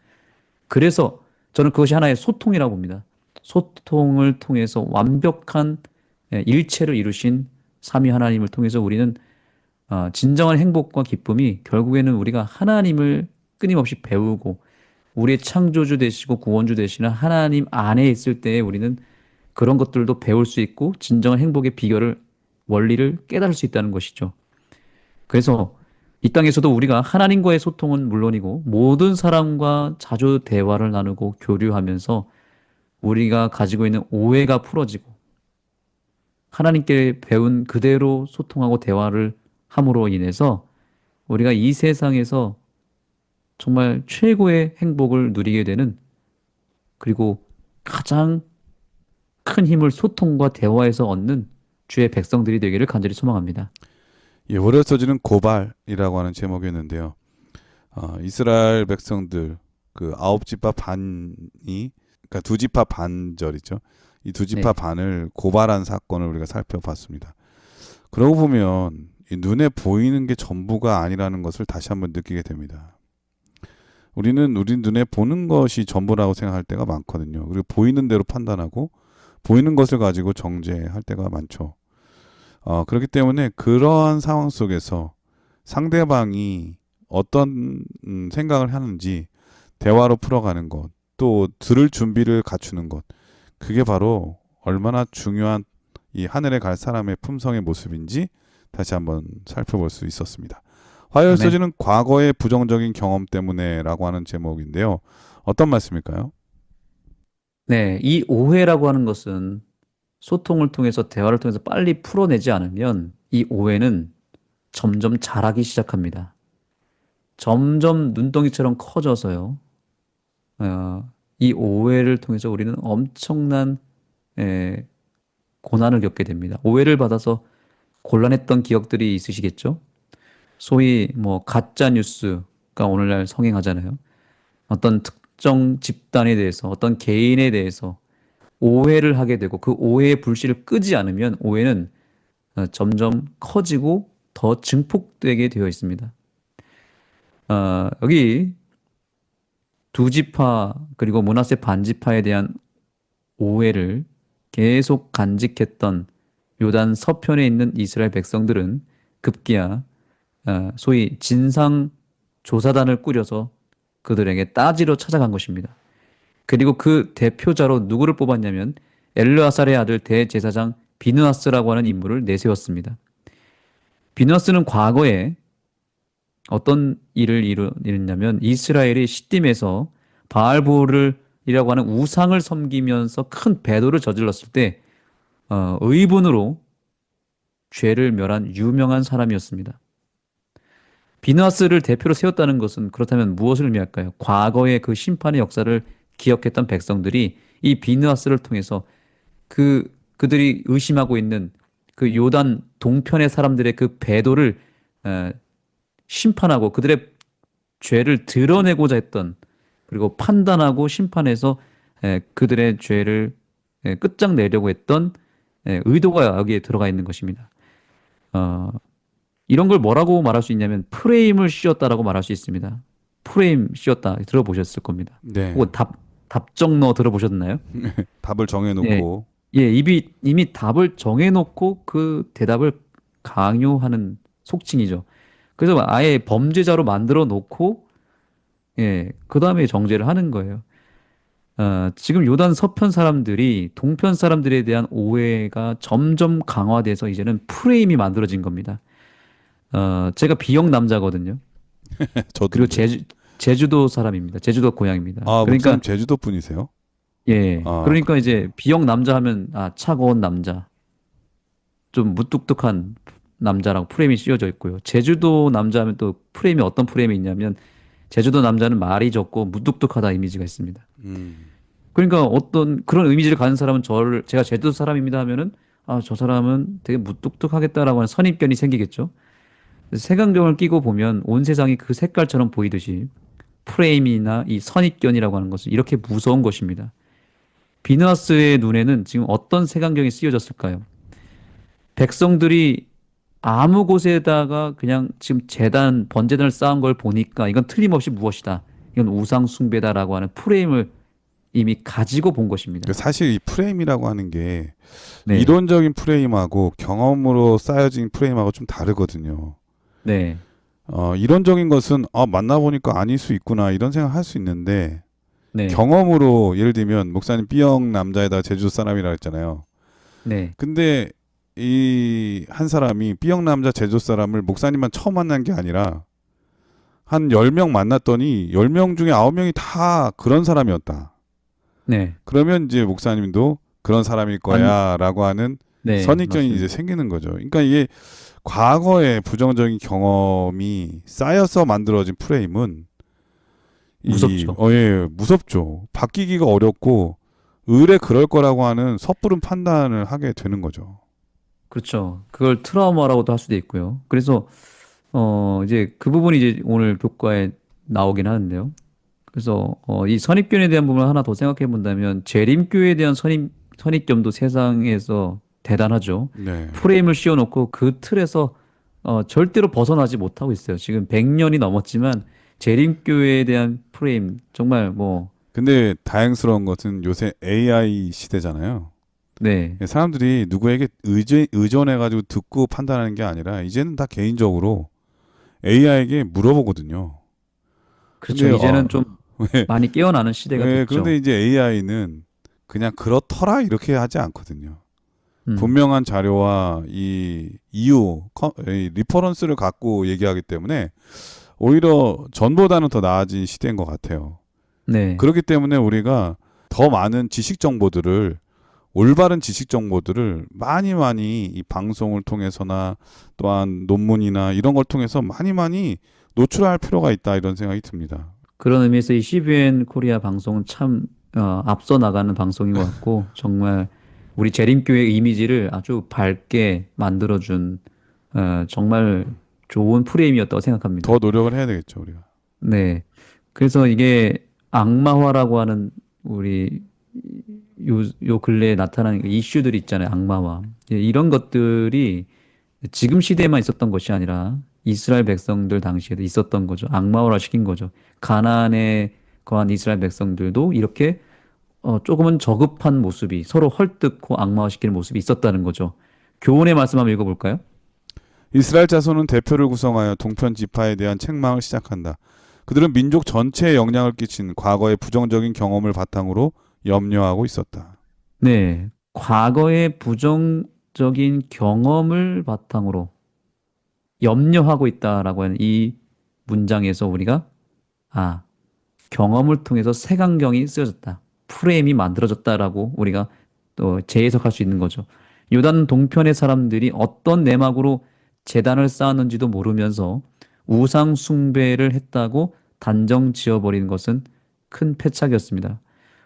그래서 저는 그것이 하나의 소통이라고 봅니다. 소통을 통해서 완벽한 일체를 이루신 삼위 하나님을 통해서 우리는 진정한 행복과 기쁨이 결국에는 우리가 하나님을 끊임없이 배우고 우리의 창조주 되시고 구원주 되시는 하나님 안에 있을 때에 우리는 그런 것들도 배울 수 있고 진정한 행복의 비결을 원리를 깨달을 수 있다는 것이죠. 그래서 이 땅에서도 우리가 하나님과의 소통은 물론이고 모든 사람과 자주 대화를 나누고 교류하면서 우리가 가지고 있는 오해가 풀어지고 하나님께 배운 그대로 소통하고 대화를 함으로 인해서 우리가 이 세상에서 정말 최고의 행복을 누리게 되는 그리고 가장 큰 힘을 소통과 대화에서 얻는 주의 백성들이 되기를 간절히 소망합니다. 예, 월요 서지는 고발이라고 하는 제목이었는데요. 이스라엘 백성들 그 아홉 지파 반이, 그러니까 두 지파 반절이죠. 이 두 지파 네, 반을 고발한 사건을 우리가 살펴봤습니다. 그러고 보면 이 눈에 보이는 게 전부가 아니라는 것을 다시 한번 느끼게 됩니다. 우리는 우리 눈에 보는 것이 전부라고 생각할 때가 많거든요. 그리고 보이는 대로 판단하고 보이는 것을 가지고 정죄할 때가 많죠. 그렇기 때문에 그러한 상황 속에서 상대방이 어떤 생각을 하는지 대화로 풀어가는 것, 또 들을 준비를 갖추는 것, 그게 바로 얼마나 중요한 이 하늘에 갈 사람의 품성의 모습인지 다시 한번 살펴볼 수 있었습니다. 화요일 아멘. 소지는 과거의 부정적인 경험 때문에라고 하는 제목인데요. 어떤 말씀일까요? 네, 이 오해라고 하는 것은 소통을 통해서 대화를 통해서 빨리 풀어내지 않으면 이 오해는 점점 자라기 시작합니다. 점점 눈덩이처럼 커져서요. 이 오해를 통해서 우리는 엄청난 에, 고난을 겪게 됩니다. 오해를 받아서 곤란했던 기억들이 있으시겠죠? 소위 뭐 가짜 뉴스가 오늘날 성행하잖아요. 어떤 특정 집단에 대해서, 어떤 개인에 대해서 오해를 하게 되고 그 오해의 불씨를 끄지 않으면 오해는 점점 커지고 더 증폭되게 되어 있습니다. 여기 두 지파 그리고 므낫세 반지파에 대한 오해를 계속 간직했던 요단 서편에 있는 이스라엘 백성들은 급기야 소위 진상 조사단을 꾸려서 그들에게 따지러 찾아간 것입니다. 그리고 그 대표자로 누구를 뽑았냐면 엘르아살의 아들 대제사장 비느하스라고 하는 인물을 내세웠습니다. 비느하스는 과거에 어떤 일을 이뤘냐면 이스라엘이 시딤에서 바알보르이라고 하는 우상을 섬기면서 큰 배도를 저질렀을 때 의분으로 죄를 멸한 유명한 사람이었습니다. 비느하스를 대표로 세웠다는 것은 그렇다면 무엇을 의미할까요? 과거의 그 심판의 역사를 기억했던 백성들이 이 비느하스를 통해서 그들이 의심하고 있는 그 요단 동편의 사람들의 그 배도를 심판하고 그들의 죄를 드러내고자 했던, 그리고 판단하고 심판해서 그들의 죄를 끝장내려고 했던 의도가 여기에 들어가 있는 것입니다. 이런 걸 뭐라고 말할 수 있냐면 프레임을 씌웠다라고 말할 수 있습니다. 프레임 씌웠다 들어보셨을 겁니다. 네. 혹은 답정너 들어보셨나요? 답을 정해놓고 예, 이미 답을 정해놓고 그 대답을 강요하는 속칭이죠. 그래서 아예 범죄자로 만들어 놓고, 그 다음에 정죄를 하는 거예요. 지금 요단 서편 사람들이 동편 사람들에 대한 오해가 점점 강화돼서 이제는 프레임이 만들어진 겁니다. 제가 비영 남자거든요. 저도. 그리고 제주도 사람입니다. 제주도 고향입니다. 아, 그러니까 목사님 제주도 분이세요? 그러니까 이제 비영 남자 하면 차가운 남자, 좀 무뚝뚝한 남자라고 프레임이 씌워져 있고요. 제주도 남자 하면 또 프레임이 어떤 프레임이 있냐면 제주도 남자는 말이 적고 무뚝뚝하다 이미지가 있습니다. 그러니까 어떤 그런 이미지를 가진 사람은 제가 제주도 사람입니다 하면은 저 사람은 되게 무뚝뚝하겠다라고 하는 선입견이 생기겠죠. 색안경을 끼고 보면 온 세상이 그 색깔처럼 보이듯이 프레임이나 이 선입견이라고 하는 것은 이렇게 무서운 것입니다. 비느하스의 눈에는 지금 어떤 색안경이 쓰여졌을까요? 백성들이 아무 곳에다가 그냥 지금 번제단을 쌓은 걸 보니까 이건 틀림없이 무엇이다, 이건 우상 숭배다라고 하는 프레임을 이미 가지고 본 것입니다. 사실 이 프레임이라고 하는 게 네. 이론적인 프레임하고 경험으로 쌓여진 프레임하고 좀 다르거든요. 네. 이론적인 것은 만나보니까 아닐 수 있구나 이런 생각을 할 수 있는데, 네. 경험으로 예를 들면 목사님 B형 남자에다 제주 사람이라 했잖아요. 네. 근데 이 한 사람이 B형 남자 제주 사람을 목사님만 처음 만난 게 아니라 한 10명 만났더니 10명 중에 9명이 다 그런 사람이었다. 네. 그러면 이제 목사님도 그런 사람일 거야 라고 하는 네. 선입견이 맞습니다. 이제 생기는 거죠. 그러니까 이게 과거의 부정적인 경험이 쌓여서 만들어진 프레임은 무섭죠. 무섭죠. 바뀌기가 어렵고 의뢰 그럴 거라고 하는 섣부른 판단을 하게 되는 거죠. 그렇죠. 그걸 트라우마라고도 할 수도 있고요. 그래서 이제 그 부분이 이제 오늘 교과에 나오긴 하는데요. 그래서 이 선입견에 대한 부분을 하나 더 생각해 본다면 재림교에 대한 선입견도 세상에서 대단하죠. 네. 프레임을 씌워놓고 그 틀에서 절대로 벗어나지 못하고 있어요. 지금 100년이 넘었지만 재림교에 대한 프레임 정말 근데 다행스러운 것은 요새 AI 시대잖아요. 네. 사람들이 누구에게 의존해가지고 듣고 판단하는 게 아니라 이제는 다 개인적으로 AI에게 물어보거든요. 그렇죠. 근데, 이제는 좀 왜? 많이 깨어나는 시대가 됐죠. 그런데 이제 AI는 그냥 그렇더라 이렇게 하지 않거든요. 음. 분명한 자료와 이 이유, 이 리퍼런스를 갖고 얘기하기 때문에 오히려 전보다는 더 나아진 시대인 것 같아요. 네. 그렇기 때문에 우리가 더 많은 올바른 지식 정보들을 많이 이 방송을 통해서나 또한 논문이나 이런 걸 통해서 많이 노출할 필요가 있다 이런 생각이 듭니다. 그런 의미에서 이 CBN 코리아 방송은 참 앞서 나가는 방송인 것 같고 정말 우리 재림교회 이미지를 아주 밝게 만들어준 정말 좋은 프레임이었다고 생각합니다. 더 노력을 해야 되겠죠 우리가. 네. 그래서 이게 악마화라고 하는 우리 요 근래에 나타나는 이슈들이 있잖아요. 악마화. 이런 것들이 지금 시대에만 있었던 것이 아니라 이스라엘 백성들 당시에도 있었던 거죠. 악마화를 시킨 거죠. 가나안에 거한 이스라엘 백성들도 이렇게 조금은 저급한 모습이 서로 헐뜯고 악마화시키는 모습이 있었다는 거죠. 교훈의 말씀 한번 읽어볼까요? 이스라엘 자손은 대표를 구성하여 동편 지파에 대한 책망을 시작한다. 그들은 민족 전체에 영향을 끼친 과거의 부정적인 경험을 바탕으로 염려하고 있었다. 네. 과거의 부정적인 경험을 바탕으로 염려하고 있다라고 하는 이 문장에서 우리가 아, 경험을 통해서 색안경이 쓰여졌다. 프레임이 만들어졌다라고 우리가 또 재해석할 수 있는 거죠. 요단 동편의 사람들이 어떤 내막으로 제단을 쌓았는지도 모르면서 우상 숭배를 했다고 단정 지어버리는 것은 큰 패착이었습니다.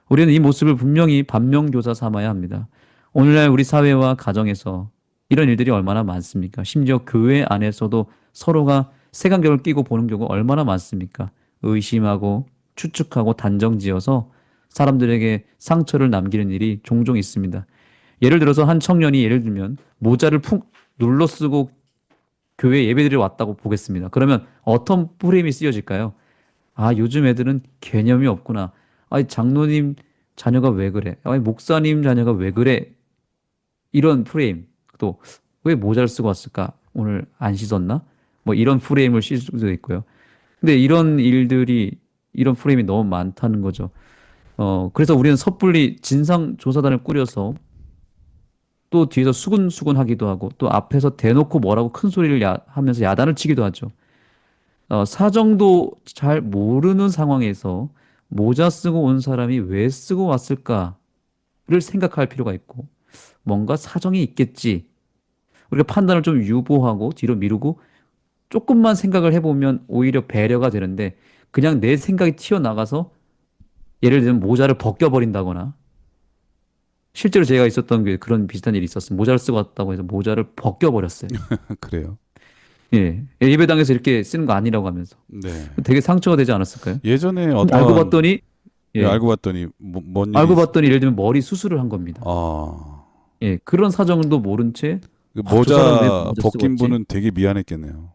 우리는 이 모습을 분명히 반면교사 삼아야 합니다. 오늘날 우리 사회와 가정에서 이런 일들이 얼마나 많습니까? 심지어 교회 안에서도 서로가 색안경을 끼고 보는 경우가 얼마나 많습니까? 의심하고 추측하고 단정지어서 사람들에게 상처를 남기는 일이 종종 있습니다. 예를 들어서 한 청년이 예를 들면 모자를 푹 눌러 쓰고 교회 예배드리러 왔다고 보겠습니다. 그러면 어떤 프레임이 쓰여질까요? 아, 요즘 애들은 개념이 없구나. 아니, 장로님 자녀가 왜 그래? 아니, 목사님 자녀가 왜 그래? 이런 프레임. 또, 왜 모자를 쓰고 왔을까? 오늘 안 씻었나? 뭐 이런 프레임을 씌울 수도 있고요. 근데 이런 일들이, 이런 프레임이 너무 많다는 거죠. 그래서 우리는 섣불리 진상조사단을 꾸려서 또 뒤에서 수군수군 하기도 하고 또 앞에서 대놓고 뭐라고 큰 소리를 하면서 야단을 치기도 하죠. 사정도 잘 모르는 상황에서 모자 쓰고 온 사람이 왜 쓰고 왔을까를 생각할 필요가 있고 뭔가 사정이 있겠지. 우리가 판단을 좀 유보하고 뒤로 미루고 조금만 생각을 해보면 오히려 배려가 되는데 그냥 내 생각이 튀어나가서 예를 들면 모자를 벗겨버린다거나 실제로 제가 있었던 게 그런 비슷한 일이 있었어요. 모자를 쓰고 왔다고 해서 모자를 벗겨버렸어요. 그래요. 예. 예배당에서 이렇게 쓰는 거 아니라고 하면서. 네. 되게 상처가 되지 않았을까요? 예전에 근데 어떤 알고 봤더니, 예, 예. 알고 봤더니 뭔 일이 알고 봤더니 예를 들면 머리 수술을 한 겁니다. 아, 예. 그런 사정도 모른 채, 그 저 사람 왜 모자 모자 쓰고 벗긴 왔지? 분은 되게 미안했겠네요.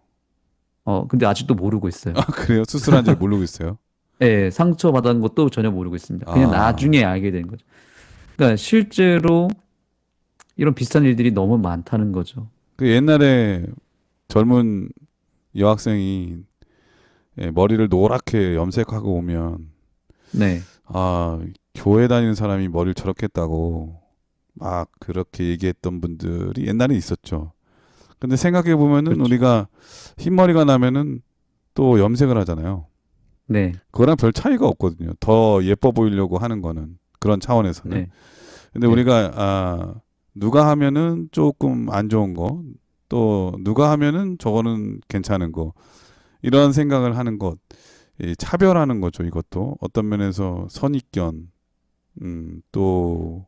근데 아직도 모르고 있어요. 아, 그래요? 수술한 줄 모르고 있어요? 예. 상처받은 것도 전혀 모르고 있습니다. 그냥 아, 나중에 알게 된 거죠. 그러니까 실제로 이런 비슷한 일들이 너무 많다는 거죠. 그 옛날에 젊은 여학생이 예, 머리를 노랗게 염색하고 오면 네. 아, 교회 다니는 사람이 머리를 저렇게 했다고 막 그렇게 얘기했던 분들이 옛날에 있었죠. 근데 생각해 보면은 그렇죠. 우리가 흰머리가 나면은 또 염색을 하잖아요. 네. 그거랑 별 차이가 없거든요. 더 예뻐 보이려고 하는 거는 그런 차원에서는. 네. 근데 네. 우리가 누가 하면은 조금 안 좋은 거, 또 누가 하면은 저거는 괜찮은 거 이런 생각을 하는 것, 이 차별하는 거죠. 이것도 어떤 면에서 선입견, 또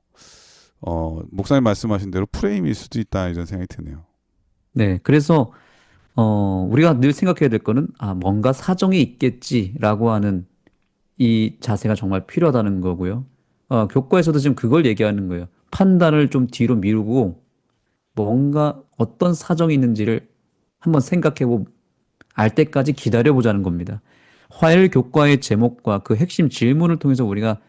목사님 말씀하신 대로 프레임일 수도 있다 이런 생각이 드네요. 네. 그래서 우리가 늘 생각해야 될 거는 뭔가 사정이 있겠지라고 하는 이 자세가 정말 필요하다는 거고요. 교과에서도 지금 그걸 얘기하는 거예요. 판단을 좀 뒤로 미루고 뭔가 어떤 사정이 있는지를 한번 생각해보고 알 때까지 기다려보자는 겁니다. 화요일 교과의 제목과 그 핵심 질문을 통해서 우리가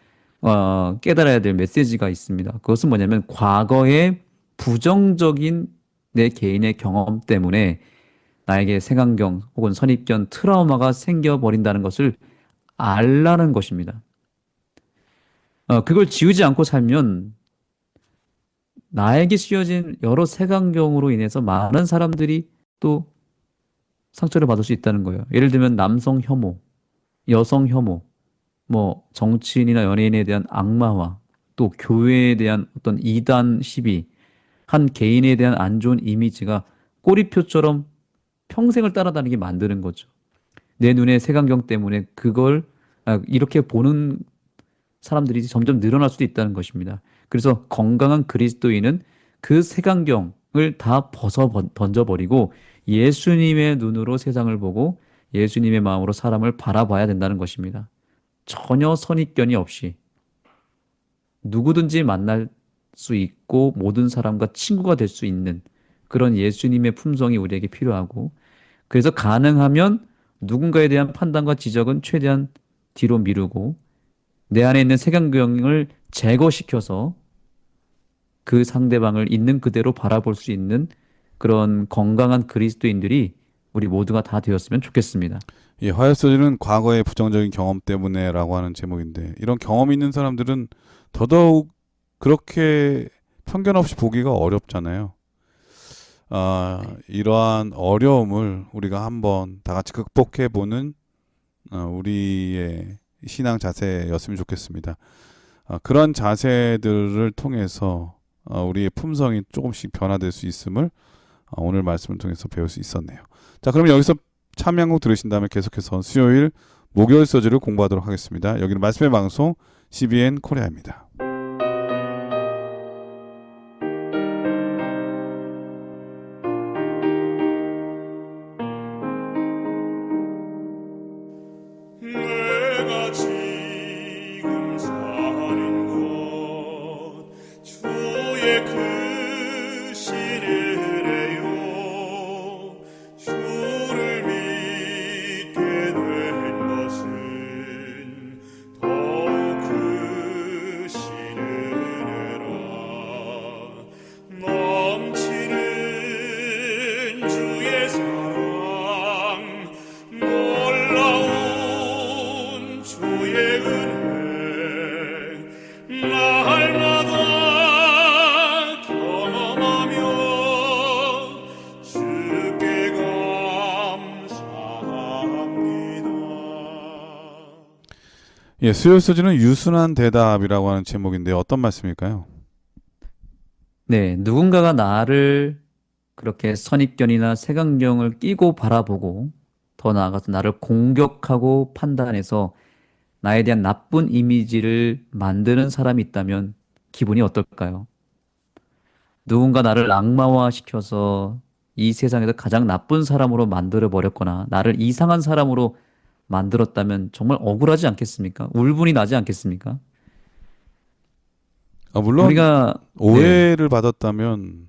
깨달아야 될 메시지가 있습니다. 그것은 뭐냐면 과거의 부정적인 내 개인의 경험 때문에 나에게 색안경 혹은 선입견, 트라우마가 생겨버린다는 것을 알라는 것입니다. 그걸 지우지 않고 살면 나에게 씌워진 여러 색안경으로 인해서 많은 사람들이 또 상처를 받을 수 있다는 거예요. 예를 들면 남성 혐오, 여성 혐오, 뭐 정치인이나 연예인에 대한 악마화, 또 교회에 대한 어떤 이단 시비, 한 개인에 대한 안 좋은 이미지가 꼬리표처럼 평생을 따라다니게 만드는 거죠. 내 눈에 색안경 때문에 그걸 이렇게 보는 사람들이 점점 늘어날 수도 있다는 것입니다. 그래서 건강한 그리스도인은 그 색안경을 다 던져버리고 예수님의 눈으로 세상을 보고 예수님의 마음으로 사람을 바라봐야 된다는 것입니다. 전혀 선입견이 없이 누구든지 만날 수 있고 모든 사람과 친구가 될 수 있는 그런 예수님의 품성이 우리에게 필요하고 그래서 가능하면 누군가에 대한 판단과 지적은 최대한 뒤로 미루고 내 안에 있는 색안경을 제거시켜서 그 상대방을 있는 그대로 바라볼 수 있는 그런 건강한 그리스도인들이 우리 모두가 다 되었으면 좋겠습니다. 예, 화요소지는 과거의 부정적인 경험 때문에라고 하는 제목인데 이런 경험이 있는 사람들은 더더욱 그렇게 편견 없이 보기가 어렵잖아요. 이러한 어려움을 우리가 한번 다 같이 극복해보는 우리의 신앙 자세였으면 좋겠습니다. 그런 자세들을 통해서 우리의 품성이 조금씩 변화될 수 있음을 오늘 말씀을 통해서 배울 수 있었네요. 자, 그럼 여기서 참여 한 곡 들으신 다음에 계속해서 수요일, 목요일 서지를 공부하도록 하겠습니다. 여기는 말씀의 방송 CBN 코리아입니다. 내가 지금 사는 곳 주의 크신 은혜요 주를 믿게 된 것은 더욱 크신 은혜라 넘치는 주의 사랑 놀라운 주의 은혜 날마다 경험하며 주께 감사합니다. 예, 수요일 서지는 유순한 대답이라고 하는 제목인데 어떤 말씀일까요? 네, 누군가가 나를 그렇게 선입견이나 색안경을 끼고 바라보고 더 나아가서 나를 공격하고 판단해서 나에 대한 나쁜 이미지를 만드는 사람이 있다면 기분이 어떨까요? 누군가 나를 악마화시켜서 이 세상에서 가장 나쁜 사람으로 만들어 버렸거나 나를 이상한 사람으로 만들었다면 정말 억울하지 않겠습니까? 울분이 나지 않겠습니까? 물론 우리가 네, 오해를 받았다면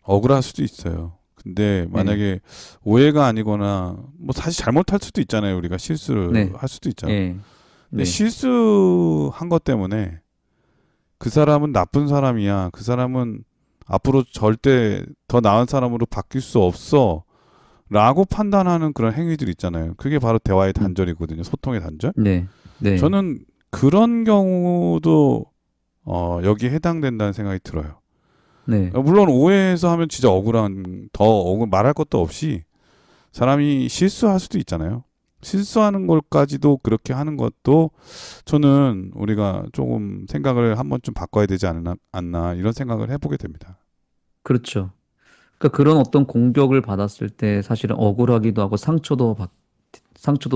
억울할 수도 있어요. 근데 만약에 오해가 아니거나 뭐 사실 잘못할 수도 있잖아요. 우리가 실수를 네, 할 수도 있잖아요. 네, 근데 네, 실수한 것 때문에 그 사람은 나쁜 사람이야. 그 사람은 앞으로 절대 더 나은 사람으로 바뀔 수 없어. 라고 판단하는 그런 행위들 있잖아요. 그게 바로 대화의 단절이거든요. 소통의 단절. 네, 네, 저는 그런 경우도 여기에 해당된다는 생각이 들어요. 네, 물론 오해해서 하면 진짜 말할 것도 없이 사람이 실수할 수도 있잖아요. 실수하는 걸까지도 그렇게 하는 것도 저는 우리가 조금 생각을 한 번쯤 바꿔야 되지 않나 이런 생각을 해보게 됩니다. 그렇죠. 그러니까 그런 어떤 공격을 받았을 때 사실은 억울하기도 하고 상처도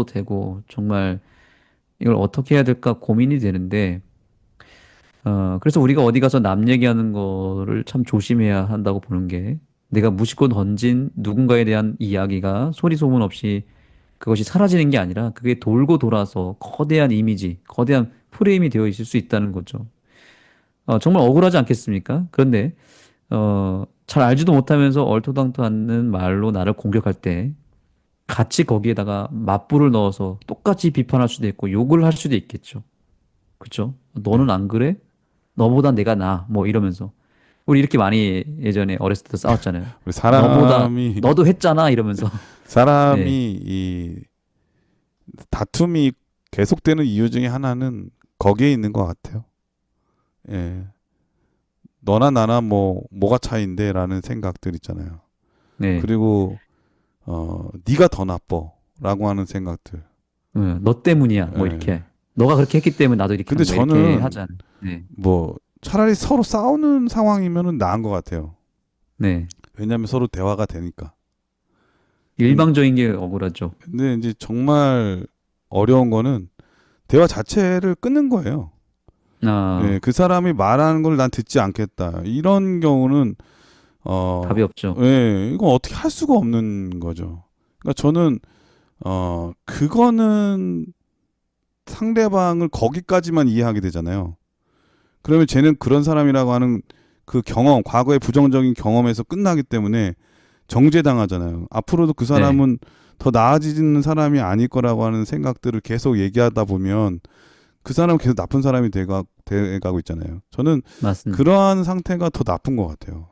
되고 정말 이걸 어떻게 해야 될까 고민이 되는데 그래서 우리가 어디 가서 남 얘기하는 거를 참 조심해야 한다고 보는 게 내가 무심코 던진 누군가에 대한 이야기가 소리 소문 없이 그것이 사라지는 게 아니라 그게 돌고 돌아서 거대한 이미지, 거대한 프레임이 되어 있을 수 있다는 거죠. 정말 억울하지 않겠습니까? 그런데 잘 알지도 못하면서 얼토당토 않는 말로 나를 공격할 때 같이 거기에다가 맞불을 넣어서 똑같이 비판할 수도 있고 욕을 할 수도 있겠죠. 그렇죠? 네. 너는 안 그래? 너보다 내가 나. 뭐 이러면서. 우리 이렇게 많이 예전에 어렸을 때 싸웠잖아요. 우리 너도 했잖아. 이러면서. 네. 사람이 이 다툼이 계속되는 이유 중에 하나는 거기에 있는 것 같아요. 예. 너나 나나 뭐가 차이인데라는 생각들 있잖아요. 네. 그리고 네가 더 나빠라고 하는 생각들. 너 때문이야. 뭐 예. 이렇게. 너가 그렇게 했기 때문에 나도 이렇게 근데 한 거야. 이렇게 저는 하잖아요. 네. 차라리 서로 싸우는 상황이면은 나은 것 같아요. 네. 왜냐하면 서로 대화가 되니까. 일방적인 게 억울하죠. 근데 이제 정말 어려운 거는 대화 자체를 끊는 거예요. 예, 그 사람이 말하는 걸 난 듣지 않겠다. 이런 경우는 답이 없죠. 예, 이건 어떻게 할 수가 없는 거죠. 그러니까 저는 그거는 상대방을 거기까지만 이해하게 되잖아요. 그러면 쟤는 그런 사람이라고 하는 그 경험, 과거의 부정적인 경험에서 끝나기 때문에 정죄당하잖아요. 앞으로도 그 사람은 더 나아지는 사람이 아닐 거라고 하는 생각들을 계속 얘기하다 보면 그 사람은 계속 나쁜 사람이 돼가고 있잖아요. 저는 맞습니다. 그러한 상태가 더 나쁜 것 같아요.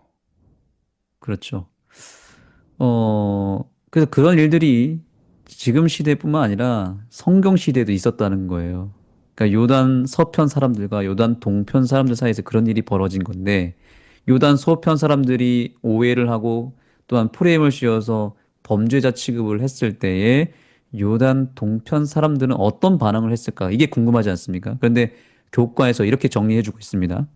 그렇죠. 그래서 그런 일들이 지금 시대뿐만 아니라 성경 시대도 있었다는 거예요. 그러니까 요단 서편 사람들과 요단 동편 사람들 사이에서 그런 일이 벌어진 건데 요단 서편 사람들이 오해를 하고 또한 프레임을 씌워서 범죄자 취급을 했을 때에 요단 동편 사람들은 어떤 반응을 했을까? 이게 궁금하지 않습니까? 그런데 교과에서 이렇게 정리해주고 있습니다.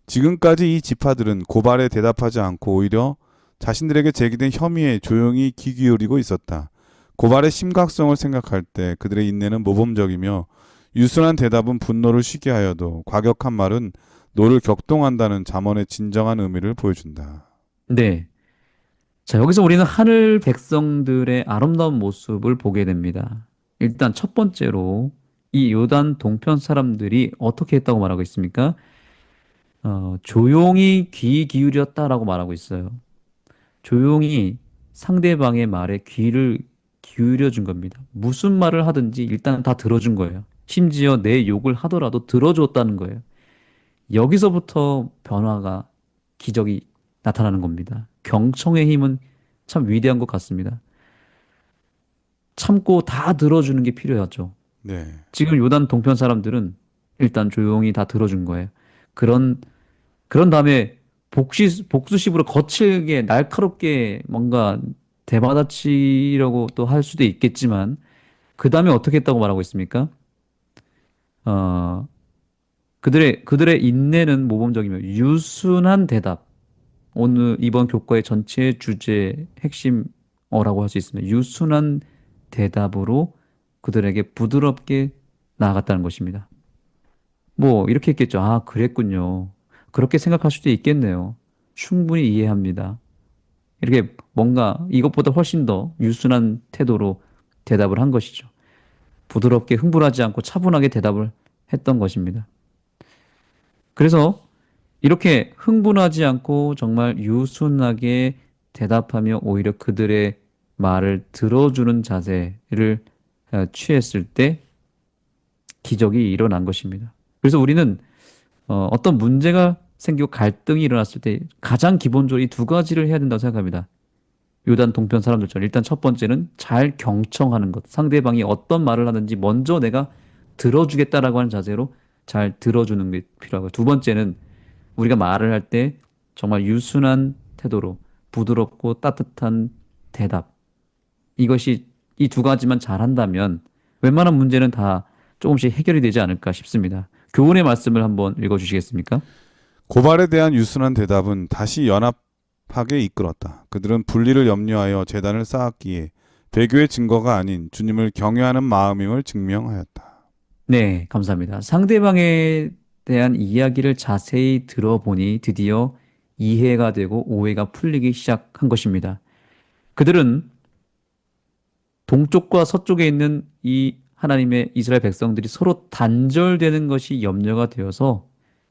지금까지 이 지파들은 고발에 대답하지 않고 오히려 자신들에게 제기된 혐의에 조용히 귀 기울이고 있었다. 고발의 심각성을 생각할 때 그들의 인내는 모범적이며 유순한 대답은 분노를 쉬게 하여도 과격한 말은 노를 격동한다는 잠언의 진정한 의미를 보여준다. 네. 자, 여기서 우리는 하늘 백성들의 아름다운 모습을 보게 됩니다. 일단 첫 번째로 이 요단 동편 사람들이 어떻게 했다고 말하고 있습니까? 조용히 귀 기울였다라고 말하고 있어요. 조용히 상대방의 말에 귀를 기울여 준 겁니다. 무슨 말을 하든지 일단 다 들어준 거예요. 심지어 내 욕을 하더라도 들어줬다는 거예요. 여기서부터 변화가, 기적이 나타나는 겁니다. 경청의 힘은 참 위대한 것 같습니다. 참고 다 들어주는 게 필요하죠. 네. 지금 요단 동편 사람들은 일단 조용히 다 들어준 거예요. 그런 다음에 복수심으로 거칠게 날카롭게 뭔가 대받아치려고 또 할 수도 있겠지만 그 다음에 어떻게 했다고 말하고 있습니까? 어, 그들의 인내는 모범적이며 유순한 대답. 오늘 이번 교과의 전체 주제 핵심어라고 할 수 있습니다. 유순한 대답으로 그들에게 부드럽게 나아갔다는 것입니다. 뭐 이렇게 했겠죠. 아, 그랬군요. 그렇게 생각할 수도 있겠네요. 충분히 이해합니다. 이렇게 뭔가 이것보다 훨씬 더 유순한 태도로 대답을 한 것이죠. 부드럽게 흥분하지 않고 차분하게 대답을 했던 것입니다. 그래서 이렇게 흥분하지 않고 정말 유순하게 대답하며 오히려 그들의 말을 들어주는 자세를 취했을 때 기적이 일어난 것입니다. 그래서 우리는 어떤 문제가 생기고 갈등이 일어났을 때 가장 기본적으로 이 두 가지를 해야 된다고 생각합니다. 요단 동편 사람들처럼 일단 첫 번째는 잘 경청하는 것. 상대방이 어떤 말을 하는지 먼저 내가 들어주겠다라고 하는 자세로 잘 들어주는 게 필요하고 두 번째는 우리가 말을 할 때 정말 유순한 태도로 부드럽고 따뜻한 대답. 이것이 이 두 가지만 잘한다면 웬만한 문제는 다 조금씩 해결이 되지 않을까 싶습니다. 교훈의 말씀을 한번 읽어주시겠습니까? 고발에 대한 유순한 대답은 다시 연합하게 이끌었다. 그들은 분리를 염려하여 재단을 쌓았기에 배교의 증거가 아닌 주님을 경외하는 마음임을 증명하였다. 네, 감사합니다. 상대방에 대한 이야기를 자세히 들어보니 드디어 이해가 되고 오해가 풀리기 시작한 것입니다. 그들은 동쪽과 서쪽에 있는 이 하나님의 이스라엘 백성들이 서로 단절되는 것이 염려가 되어서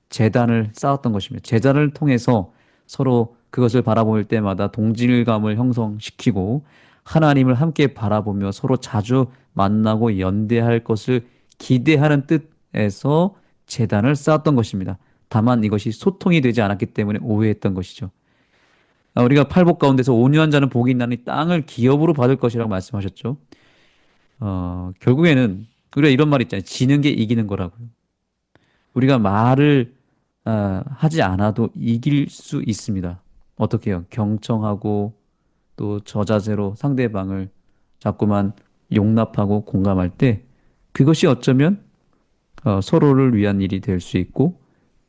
제단을 쌓았던 것입니다. 제단을 통해서 서로 그것을 바라볼 때마다 동질감을 형성시키고 하나님을 함께 바라보며 서로 자주 만나고 연대할 것을 기대하는 뜻에서 제단을 쌓았던 것입니다. 다만 이것이 소통이 되지 않았기 때문에 오해했던 것이죠. 우리가 팔복 가운데서 온유한 자는 복이 있나니 땅을 기업으로 받을 것이라고 말씀하셨죠. 결국에는 우리가 이런 말 있잖아요. 지는 게 이기는 거라고요. 우리가 말을 하지 않아도 이길 수 있습니다. 어떻게 해요? 경청하고 또 저자세로 상대방을 자꾸만 용납하고 공감할 때 그것이 어쩌면 서로를 위한 일이 될 수 있고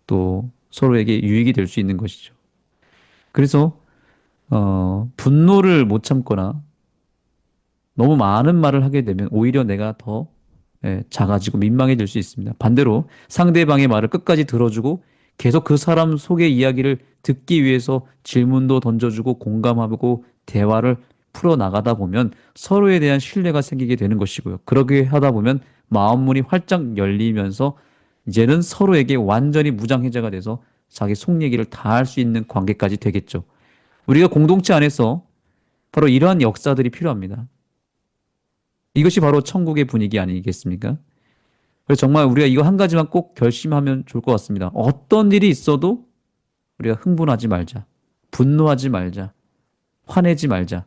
또 서로에게 유익이 될 수 있는 것이죠. 그래서 분노를 못 참거나 너무 많은 말을 하게 되면 오히려 내가 더 작아지고 민망해질 수 있습니다. 반대로 상대방의 말을 끝까지 들어주고 계속 그 사람 속의 이야기를 듣기 위해서 질문도 던져주고 공감하고 대화를 풀어나가다 보면 서로에 대한 신뢰가 생기게 되는 것이고요. 그렇게 하다 보면 마음문이 활짝 열리면서 이제는 서로에게 완전히 무장해제가 돼서 자기 속 얘기를 다 할 수 있는 관계까지 되겠죠. 우리가 공동체 안에서 바로 이러한 역사들이 필요합니다. 이것이 바로 천국의 분위기 아니겠습니까? 그래서 정말 우리가 이거 한 가지만 꼭 결심하면 좋을 것 같습니다. 어떤 일이 있어도 우리가 흥분하지 말자. 분노하지 말자. 화내지 말자.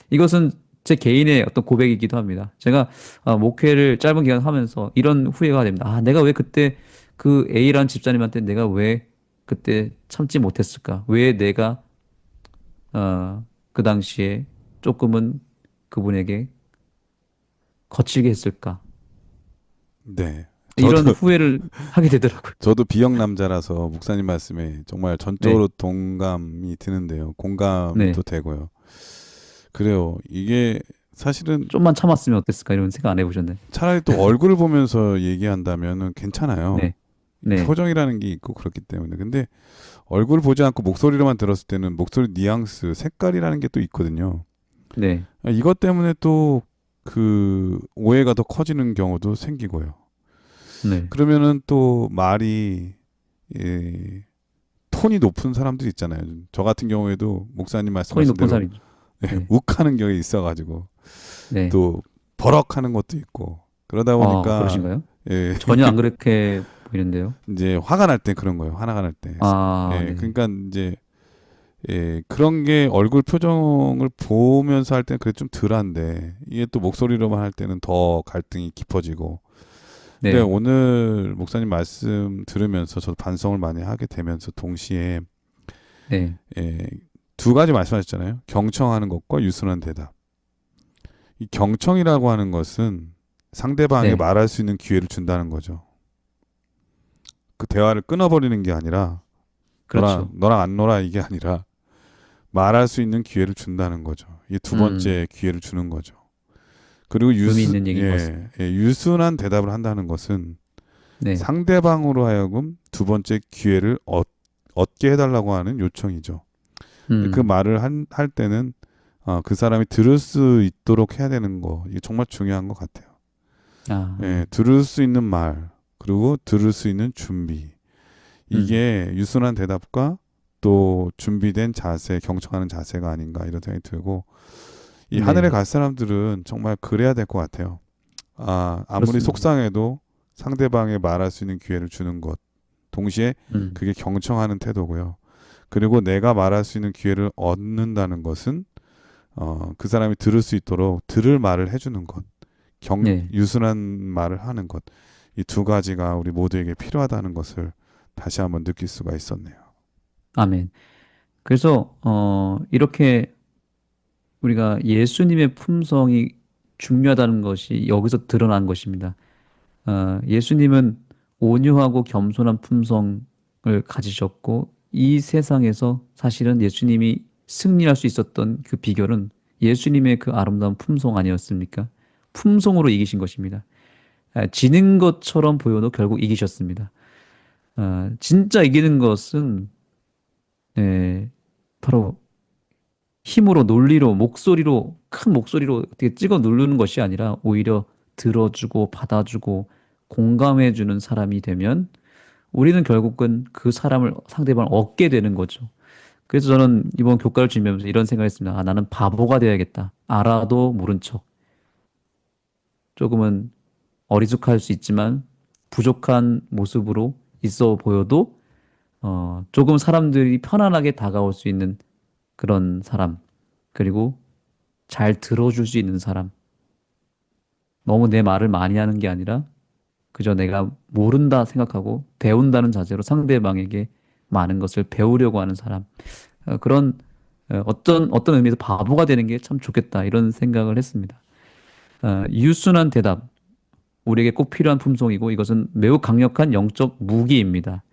이것은 제 개인의 어떤 고백이기도 합니다. 제가 목회를 짧은 기간 하면서 이런 후회가 됩니다. 내가 왜 그때 그 A라는 집사님한테 내가 왜 그때 참지 못했을까? 왜 내가 그 당시에 조금은 그분에게 거칠게 했을까? 네. 이런 저도 후회를 하게 되더라고요. 저도 비형 남자라서 목사님 말씀에 정말 전적으로 동감이 드는데요. 공감이 네. 또 되고요. 그래요. 이게 사실은 좀만 참았으면 어땠을까? 이런 생각 안 해보셨나요? 차라리 또 얼굴을 보면서 얘기한다면은 괜찮아요. 네. 네. 표정이라는 게 있고 그렇기 때문에. 근데 얼굴 보지 않고 목소리로만 들었을 때는 목소리 뉘앙스, 색깔이라는 게 또 있거든요. 네. 이것 때문에 또 그 오해가 더 커지는 경우도 생기고요. 네. 그러면은 또 말이 톤이 높은 사람들이 있잖아요. 저 같은 경우에도 목사님 톤이 말씀하신 높은 대로 사람이죠. 네. 욱하는 경우가 있어가지고 네. 또 버럭하는 것도 있고 그러다 보니까 그러신가요? 예, 전혀 안 그렇게 보이는데요. 이제 화가 날 때 그런 거예요. 화가 날 때. 네. 그러니까 이제 그런 게 얼굴 표정을 보면서 할 때는 그래 좀 덜한데 이게 또 목소리로만 할 때는 더 갈등이 깊어지고. 네. 근데 오늘 목사님 말씀 들으면서 저도 반성을 많이 하게 되면서 동시에 네. 두 가지 말씀하셨잖아요. 경청하는 것과 유순한 대답. 이 경청이라고 하는 것은 상대방에게 네. 말할 수 있는 기회를 준다는 거죠. 그 대화를 끊어버리는 게 아니라 그렇죠. 너랑 안 놀아 이게 아니라 말할 수 있는 기회를 준다는 거죠. 이게 두 번째 기회를 주는 거죠. 그리고 의미 있는 얘기인 것 같습니다. 유순한 대답을 한다는 것은 네. 상대방으로 하여금 두 번째 기회를 얻게 해달라고 하는 요청이죠. 그 말을 할 때는 그 사람이 들을 수 있도록 해야 되는 거 이게 정말 중요한 것 같아요. 들을 수 있는 말 그리고 들을 수 있는 준비 이게 유순한 대답과 또 준비된 자세, 경청하는 자세가 아닌가 이런 생각이 들고 이 하늘에 갈 사람들은 정말 그래야 될 것 같아요. 아무리 그렇습니다. 속상해도 상대방에 말할 수 있는 기회를 주는 것 동시에 음. 그게 경청하는 태도고요. 그리고 내가 말할 수 있는 기회를 얻는다는 것은 그 사람이 들을 수 있도록 들을 말을 해주는 것, 네. 유순한 말을 하는 것, 이 두 가지가 우리 모두에게 필요하다는 것을 다시 한번 느낄 수가 있었네요. 아멘. 그래서 이렇게 우리가 예수님의 품성이 중요하다는 것이 여기서 드러난 것입니다. 예수님은 온유하고 겸손한 품성을 가지셨고 이 세상에서 사실은 예수님이 승리할 수 있었던 그 비결은 예수님의 그 아름다운 품성 아니었습니까? 품성으로 이기신 것입니다. 지는 것처럼 보여도 결국 이기셨습니다. 진짜 이기는 것은 바로 힘으로 논리로 목소리로 큰 목소리로 어떻게 찍어 누르는 것이 아니라 오히려 들어주고 받아주고 공감해주는 사람이 되면 우리는 결국은 그 사람을 상대방을 얻게 되는 거죠. 그래서 저는 이번 교과를 준비하면서 이런 생각을 했습니다. 나는 바보가 되어야겠다. 알아도 모른 척. 조금은 어리숙할 수 있지만 부족한 모습으로 있어 보여도 조금 사람들이 편안하게 다가올 수 있는 그런 사람, 그리고 잘 들어줄 수 있는 사람. 너무 내 말을 많이 하는 게 아니라 그저 내가 모른다 생각하고 배운다는 자세로 상대방에게 많은 것을 배우려고 하는 사람. 그런 어떤 의미에서 바보가 되는 게 참 좋겠다 이런 생각을 했습니다. 유순한 대답, 우리에게 꼭 필요한 품성이고 이것은 매우 강력한 영적 무기입니다.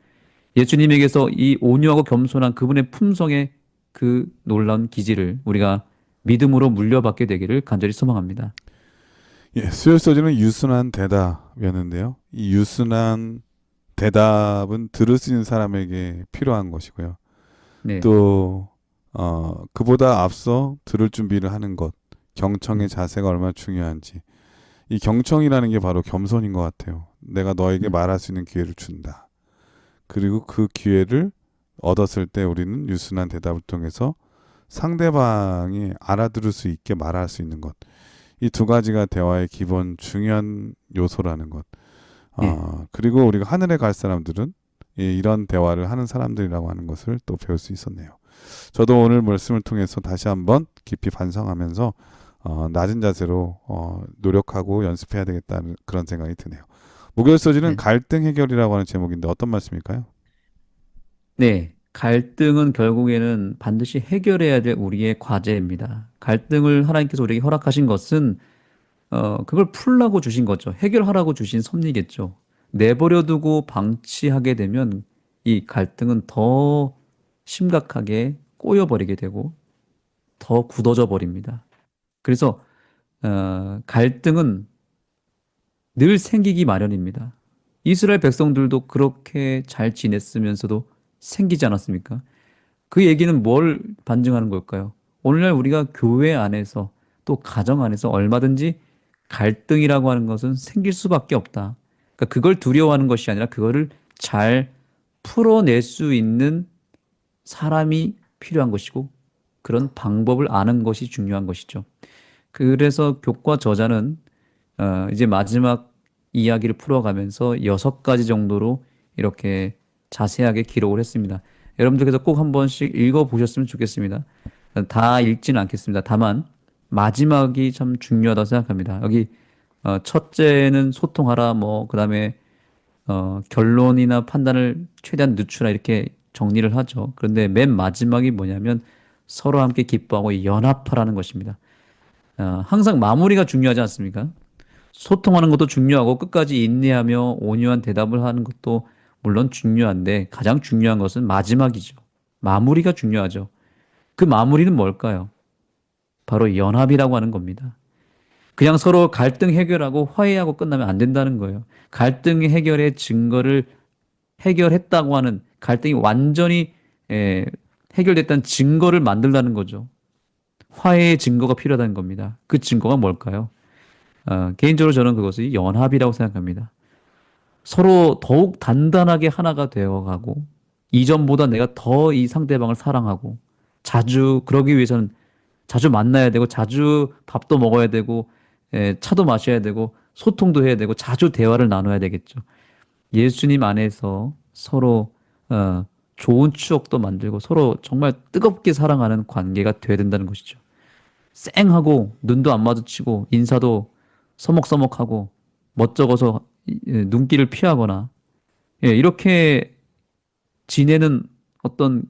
예수님에게서 이 온유하고 겸손한 그분의 품성의 그 놀라운 기질을 우리가 믿음으로 물려받게 되기를 간절히 소망합니다. 수요 소지는 유순한 대답이었는데요. 이 유순한 대답은 들을 수 있는 사람에게 필요한 것이고요. 네. 또 그보다 앞서 들을 준비를 하는 것, 경청의 자세가 얼마나 중요한지. 이 경청이라는 게 바로 겸손인 것 같아요. 내가 너에게 말할 수 있는 기회를 준다. 그리고 그 기회를 얻었을 때 우리는 유순한 대답을 통해서 상대방이 알아들을 수 있게 말할 수 있는 것. 이 두 가지가 대화의 기본 중요한 요소라는 것. 그리고 우리가 하늘에 갈 사람들은 이런 대화를 하는 사람들이라고 하는 것을 또 배울 수 있었네요. 저도 오늘 말씀을 통해서 다시 한번 깊이 반성하면서 낮은 자세로 노력하고 연습해야 되겠다는 그런 생각이 드네요. 목요일 소지는 네. 갈등 해결이라고 하는 제목인데 어떤 말씀일까요? 네, 갈등은 결국에는 반드시 해결해야 될 우리의 과제입니다. 갈등을 하나님께서 우리에게 허락하신 것은 그걸 풀라고 주신 거죠. 해결하라고 주신 섭리겠죠. 내버려 두고 방치하게 되면 이 갈등은 더 심각하게 꼬여버리게 되고 더 굳어져 버립니다. 그래서 갈등은 늘 생기기 마련입니다. 이스라엘 백성들도 그렇게 잘 지냈으면서도 생기지 않았습니까? 그 얘기는 뭘 반증하는 걸까요? 오늘날 우리가 교회 안에서 또 가정 안에서 얼마든지 갈등이라고 하는 것은 생길 수밖에 없다. 그러니까 그걸 두려워하는 것이 아니라 그거를 잘 풀어낼 수 있는 사람이 필요한 것이고 그런 방법을 아는 것이 중요한 것이죠. 그래서 교과 저자는 이제 마지막 이야기를 풀어가면서 6가지 정도로 이렇게 자세하게 기록을 했습니다. 여러분들께서 꼭 한 번씩 읽어보셨으면 좋겠습니다. 다 읽지는 않겠습니다. 다만 마지막이 참 중요하다고 생각합니다. 여기 첫째는 소통하라, 뭐 그다음에 결론이나 판단을 최대한 늦추라 이렇게 정리를 하죠. 그런데 맨 마지막이 뭐냐면 서로 함께 기뻐하고 연합하라는 것입니다. 항상 마무리가 중요하지 않습니까? 소통하는 것도 중요하고 끝까지 인내하며 온유한 대답을 하는 것도 물론 중요한데 가장 중요한 것은 마지막이죠. 마무리가 중요하죠. 그 마무리는 뭘까요? 바로 연합이라고 하는 겁니다. 그냥 서로 갈등 해결하고 화해하고 끝나면 안 된다는 거예요. 갈등 해결의 증거를 해결했다고 하는 갈등이 완전히 에, 해결됐다는 증거를 만들라는 거죠. 화해의 증거가 필요하다는 겁니다. 그 증거가 뭘까요? 개인적으로 저는 그것이 연합이라고 생각합니다. 서로 더욱 단단하게 하나가 되어가고 이전보다 내가 더 이 상대방을 사랑하고 자주 그러기 위해서는 자주 만나야 되고 자주 밥도 먹어야 되고 차도 마셔야 되고 소통도 해야 되고 자주 대화를 나눠야 되겠죠. 예수님 안에서 서로 좋은 추억도 만들고 서로 정말 뜨겁게 사랑하는 관계가 돼야 된다는 것이죠. 쌩하고 눈도 안 마주치고 인사도 서먹서먹하고 멋쩍어서 눈길을 피하거나 이렇게 지내는 어떤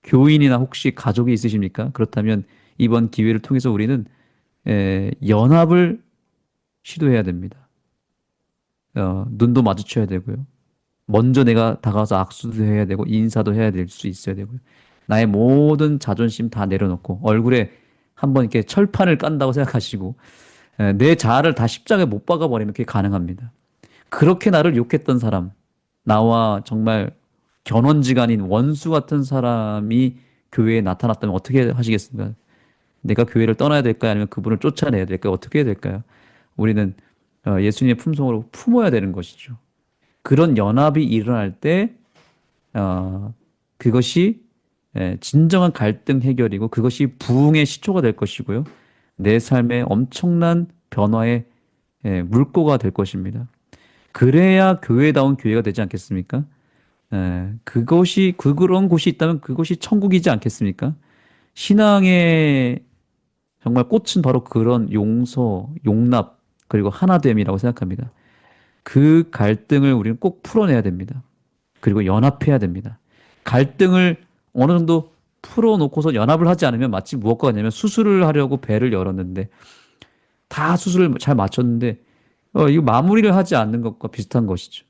교인이나 혹시 가족이 있으십니까? 그렇다면 이번 기회를 통해서 우리는 연합을 시도해야 됩니다. 눈도 마주쳐야 되고요. 먼저 내가 다가와서 악수도 해야 되고 인사도 해야 될 수 있어야 되고요. 나의 모든 자존심 다 내려놓고 얼굴에 한번 이렇게 철판을 깐다고 생각하시고 내 자아를 다 십자가에 못 박아 버리면 그게 가능합니다. 그렇게 나를 욕했던 사람, 나와 정말 견원지간인 원수 같은 사람이 교회에 나타났다면 어떻게 하시겠습니까? 내가 교회를 떠나야 될까요? 아니면 그분을 쫓아내야 될까요? 어떻게 해야 될까요? 우리는 예수님의 품성으로 품어야 되는 것이죠. 그런 연합이 일어날 때 그것이 진정한 갈등 해결이고 그것이 부흥의 시초가 될 것이고요. 내 삶에 엄청난 변화의 물꼬가 될 것입니다. 그래야 교회다운 교회가 되지 않겠습니까? 그것이 그런 곳이 있다면 그것이 천국이지 않겠습니까? 신앙의 정말 꽃은 바로 그런 용서, 용납, 그리고 하나됨이라고 생각합니다. 그 갈등을 우리는 꼭 풀어내야 됩니다. 그리고 연합해야 됩니다. 갈등을 어느 정도 풀어놓고서 연합을 하지 않으면 마치 무엇과 같냐면 수술을 하려고 배를 열었는데 다 수술을 잘 마쳤는데 이거 마무리를 하지 않는 것과 비슷한 것이죠.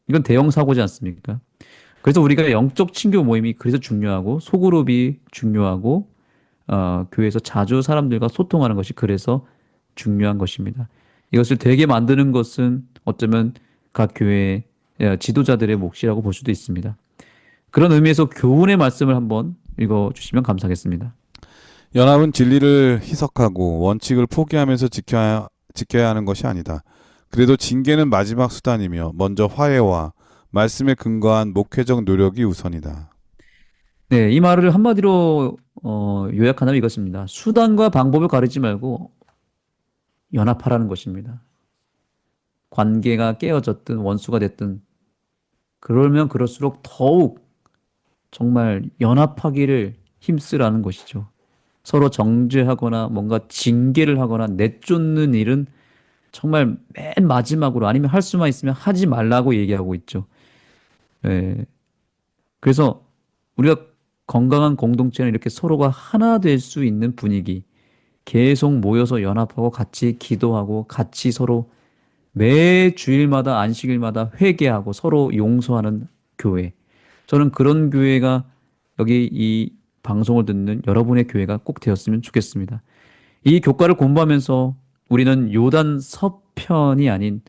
이건 대형 사고지 않습니까? 그래서 우리가 영적 친교 모임이 그래서 중요하고 소그룹이 중요하고 교회에서 자주 사람들과 소통하는 것이 그래서 중요한 것입니다. 이것을 되게 만드는 것은 어쩌면 각 교회의 지도자들의 몫이라고 볼 수도 있습니다. 그런 의미에서 교훈의 말씀을 한번 읽어주시면 감사하겠습니다. 연합은 진리를 희석하고 원칙을 포기하면서 지켜야 하는 것이 아니다. 그래도 징계는 마지막 수단이며 먼저 화해와 말씀에 근거한 목회적 노력이 우선이다. 네, 이 말을 한마디로 요약하면 이것입니다. 수단과 방법을 가리지 말고 연합하라는 것입니다. 관계가 깨어졌든 원수가 됐든 그러면 그럴수록 더욱 정말 연합하기를 힘쓰라는 것이죠. 서로 정죄하거나 뭔가 징계를 하거나 내쫓는 일은 정말 맨 마지막으로 아니면 할 수만 있으면 하지 말라고 얘기하고 있죠. 예. 그래서 우리가 건강한 공동체는 이렇게 서로가 하나 될 수 있는 분위기, 계속 모여서 연합하고 같이 기도하고 같이 서로 매 주일마다 안식일마다 회개하고 서로 용서하는 교회. 저는 그런 교회가 여기 이 방송을 듣는 여러분의 교회가 꼭 되었으면 좋겠습니다. 이 교과를 공부하면서 우리는 요단 서편이 아닌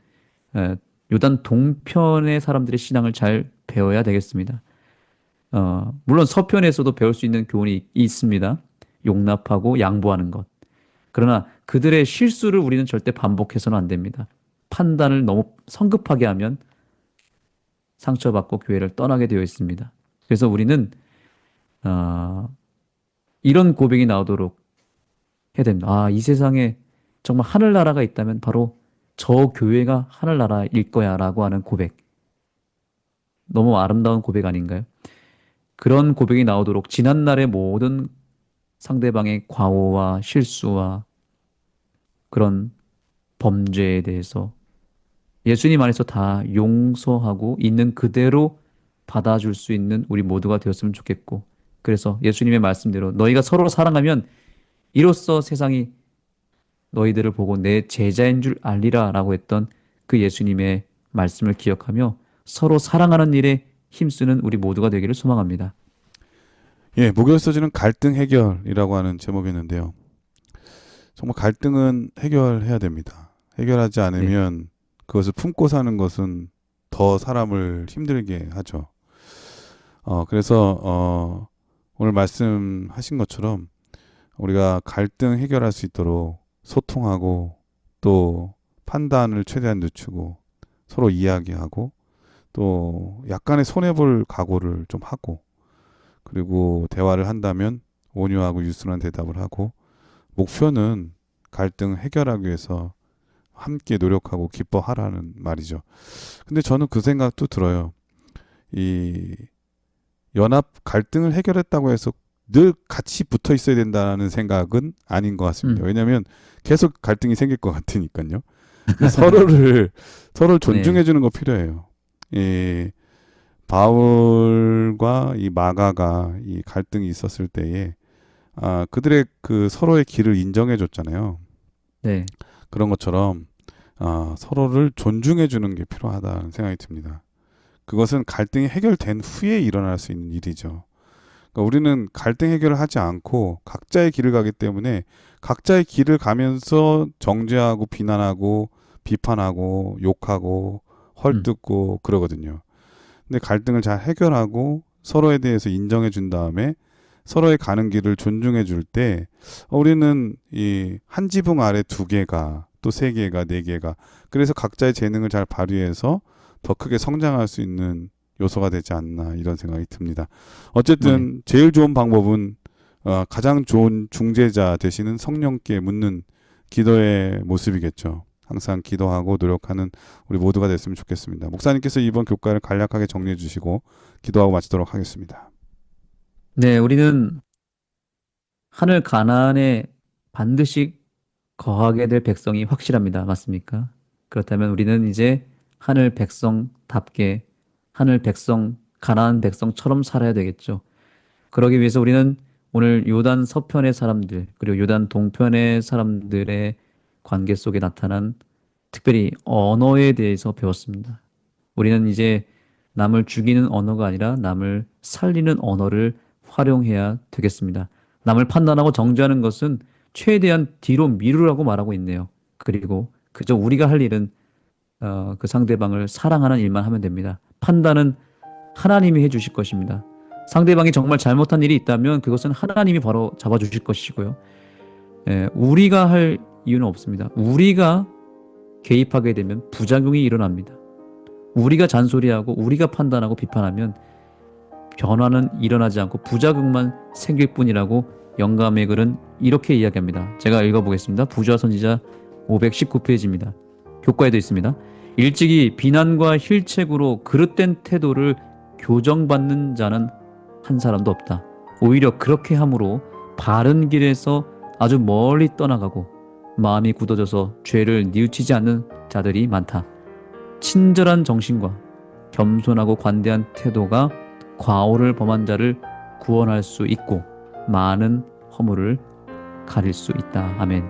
요단 동편의 사람들의 신앙을 잘 배워야 되겠습니다. 물론 서편에서도 배울 수 있는 교훈이 있습니다. 용납하고 양보하는 것. 그러나 그들의 실수를 우리는 절대 반복해서는 안 됩니다. 판단을 너무 성급하게 하면 상처받고 교회를 떠나게 되어 있습니다. 그래서 우리는 이런 고백이 나오도록 해야 됩니다. 이 세상에 정말 하늘나라가 있다면 바로 저 교회가 하늘나라일 거야 라고 하는 고백. 너무 아름다운 고백 아닌가요? 그런 고백이 나오도록 지난날의 모든 상대방의 과오와 실수와 그런 범죄에 대해서 예수님 안에서 다 용서하고 있는 그대로 받아줄 수 있는 우리 모두가 되었으면 좋겠고, 그래서 예수님의 말씀대로 너희가 서로 사랑하면 이로써 세상이 너희들을 보고 내 제자인 줄 알리라 라고 했던 그 예수님의 말씀을 기억하며 서로 사랑하는 일에 힘쓰는 우리 모두가 되기를 소망합니다. 예, 목요일 서지는 갈등 해결이라고 하는 제목이었는데요. 정말 갈등은 해결해야 됩니다. 해결하지 않으면 그것을 품고 사는 것은 더 사람을 힘들게 하죠. 그래서 오늘 말씀하신 것처럼 우리가 갈등 해결할 수 있도록 소통하고 또 판단을 최대한 늦추고 서로 이야기하고 또 약간의 손해볼 각오를 좀 하고, 그리고 대화를 한다면 온유하고 유순한 대답을 하고, 목표는 갈등 해결하기 위해서 함께 노력하고 기뻐하라는 말이죠. 근데 저는 그 생각도 들어요. 이 연합 갈등을 해결했다고 해서 늘 같이 붙어 있어야 된다는 생각은 아닌 것 같습니다. 왜냐하면 계속 갈등이 생길 것 같으니까요. 서로를 존중해 주는 거 필요해요. 이 바울과 이 마가가 이 갈등이 있었을 때에 그들의 그 서로의 길을 인정해 줬잖아요. 네. 그런 것처럼 서로를 존중해 주는 게 필요하다는 생각이 듭니다. 그것은 갈등이 해결된 후에 일어날 수 있는 일이죠. 그러니까 우리는 갈등 해결을 하지 않고 각자의 길을 가기 때문에 각자의 길을 가면서 정죄하고 비난하고 비판하고 욕하고 헐뜯고 그러거든요. 근데 갈등을 잘 해결하고 서로에 대해서 인정해 준 다음에 서로의 가는 길을 존중해 줄 때 우리는 이 한 지붕 아래 두 개가 또 세 개가 네 개가, 그래서 각자의 재능을 잘 발휘해서 더 크게 성장할 수 있는 요소가 되지 않나 이런 생각이 듭니다. 어쨌든 제일 좋은 방법은 가장 좋은 중재자 되시는 성령께 묻는 기도의 모습이겠죠. 항상 기도하고 노력하는 우리 모두가 됐으면 좋겠습니다. 목사님께서 이번 교과를 간략하게 정리해 주시고 기도하고 마치도록 하겠습니다. 네, 우리는 하늘 가나안에 반드시 거하게 될 백성이 확실합니다. 맞습니까? 그렇다면 우리는 이제 하늘 백성답게 하늘 백성, 가나안 백성처럼 살아야 되겠죠. 그러기 위해서 우리는 오늘 요단 서편의 사람들 그리고 요단 동편의 사람들의 관계 속에 나타난 특별히 언어에 대해서 배웠습니다. 우리는 이제 남을 죽이는 언어가 아니라 남을 살리는 언어를 활용해야 되겠습니다. 남을 판단하고 정죄하는 것은 최대한 뒤로 미루라고 말하고 있네요. 그리고 그저 우리가 할 일은 그 상대방을 사랑하는 일만 하면 됩니다. 판단은 하나님이 해주실 것입니다. 상대방이 정말 잘못한 일이 있다면 그것은 하나님이 바로 잡아주실 것이고요. 우리가 할 이유는 없습니다. 우리가 개입하게 되면 부작용이 일어납니다. 우리가 잔소리하고 우리가 판단하고 비판하면 변화는 일어나지 않고 부작용만 생길 뿐이라고 영감의 글은 이렇게 이야기합니다. 제가 읽어보겠습니다. 부조화 선지자 519페이지입니다. 교과에도 있습니다. 일찍이 비난과 힐책으로 그릇된 태도를 교정받는 자는 한 사람도 없다. 오히려 그렇게 함으로 바른 길에서 아주 멀리 떠나가고 마음이 굳어져서 죄를 뉘우치지 않는 자들이 많다. 친절한 정신과 겸손하고 관대한 태도가 과오를 범한 자를 구원할 수 있고 많은 허물을 가릴 수 있다. 아멘.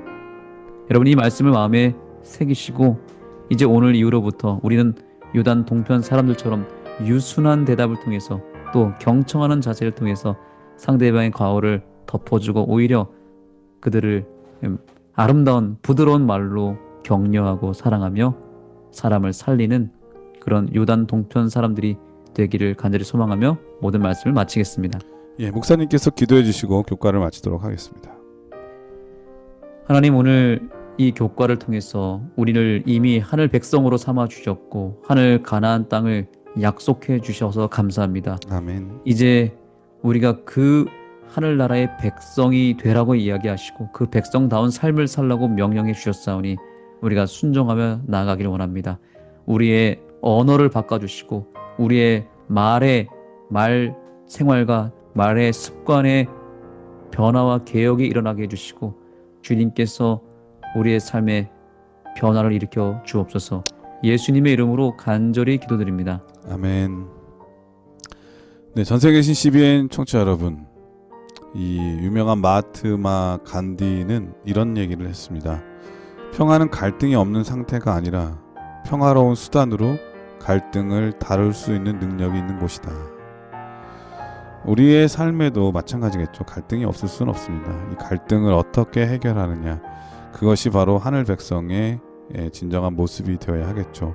여러분, 이 말씀을 마음에 새기시고 이제 오늘 이후로부터 우리는 요단 동편 사람들처럼 유순한 대답을 통해서 또 경청하는 자세를 통해서 상대방의 과오를 덮어주고 오히려 그들을 아름다운 부드러운 말로 격려하고 사랑하며 사람을 살리는 그런 요단 동편 사람들이 되기를 간절히 소망하며 모든 말씀을 마치겠습니다. 예, 목사님께서 기도해 주시고 교과를 마치도록 하겠습니다. 하나님, 오늘 이 교과를 통해서 우리를 이미 하늘 백성으로 삼아 주셨고 하늘 가나안 땅을 약속해 주셔서 감사합니다. 아멘. 이제 우리가 그 하늘나라의 백성이 되라고 이야기하시고 그 백성다운 삶을 살라고 명령해 주셨사오니 우리가 순종하며 나아가기를 원합니다. 우리의 언어를 바꿔주시고 우리의 말 생활과 말의 습관의 변화와 개혁이 일어나게 해주시고 주님께서 우리의 삶에 변화를 일으켜 주옵소서. 예수님의 이름으로 간절히 기도드립니다. 아멘. 네, 전세계 계신 CBN 청취자 여러분, 이 유명한 마하트마 간디는 이런 얘기를 했습니다. 평화는 갈등이 없는 상태가 아니라 평화로운 수단으로 갈등을 다룰 수 있는 능력이 있는 곳이다. 우리의 삶에도 마찬가지겠죠. 갈등이 없을 수는 없습니다. 이 갈등을 어떻게 해결하느냐, 그것이 바로 하늘 백성의 진정한 모습이 되어야 하겠죠.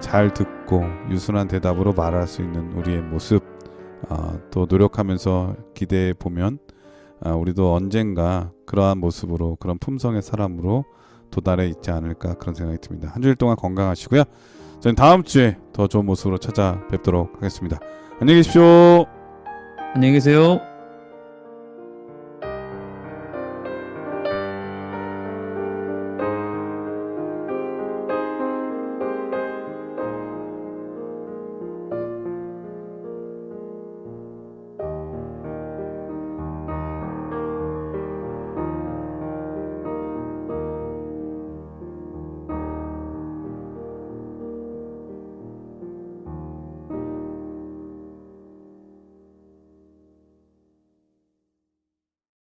잘 듣고 유순한 대답으로 말할 수 있는 우리의 모습, 또 노력하면서 기대해 보면 우리도 언젠가 그러한 모습으로, 그런 품성의 사람으로 도달해 있지 않을까, 그런 생각이 듭니다. 한 주일 동안 건강하시고요. 저는 다음 주에 더 좋은 모습으로 찾아뵙도록 하겠습니다. 안녕히 계십시오. 안녕히 계세요.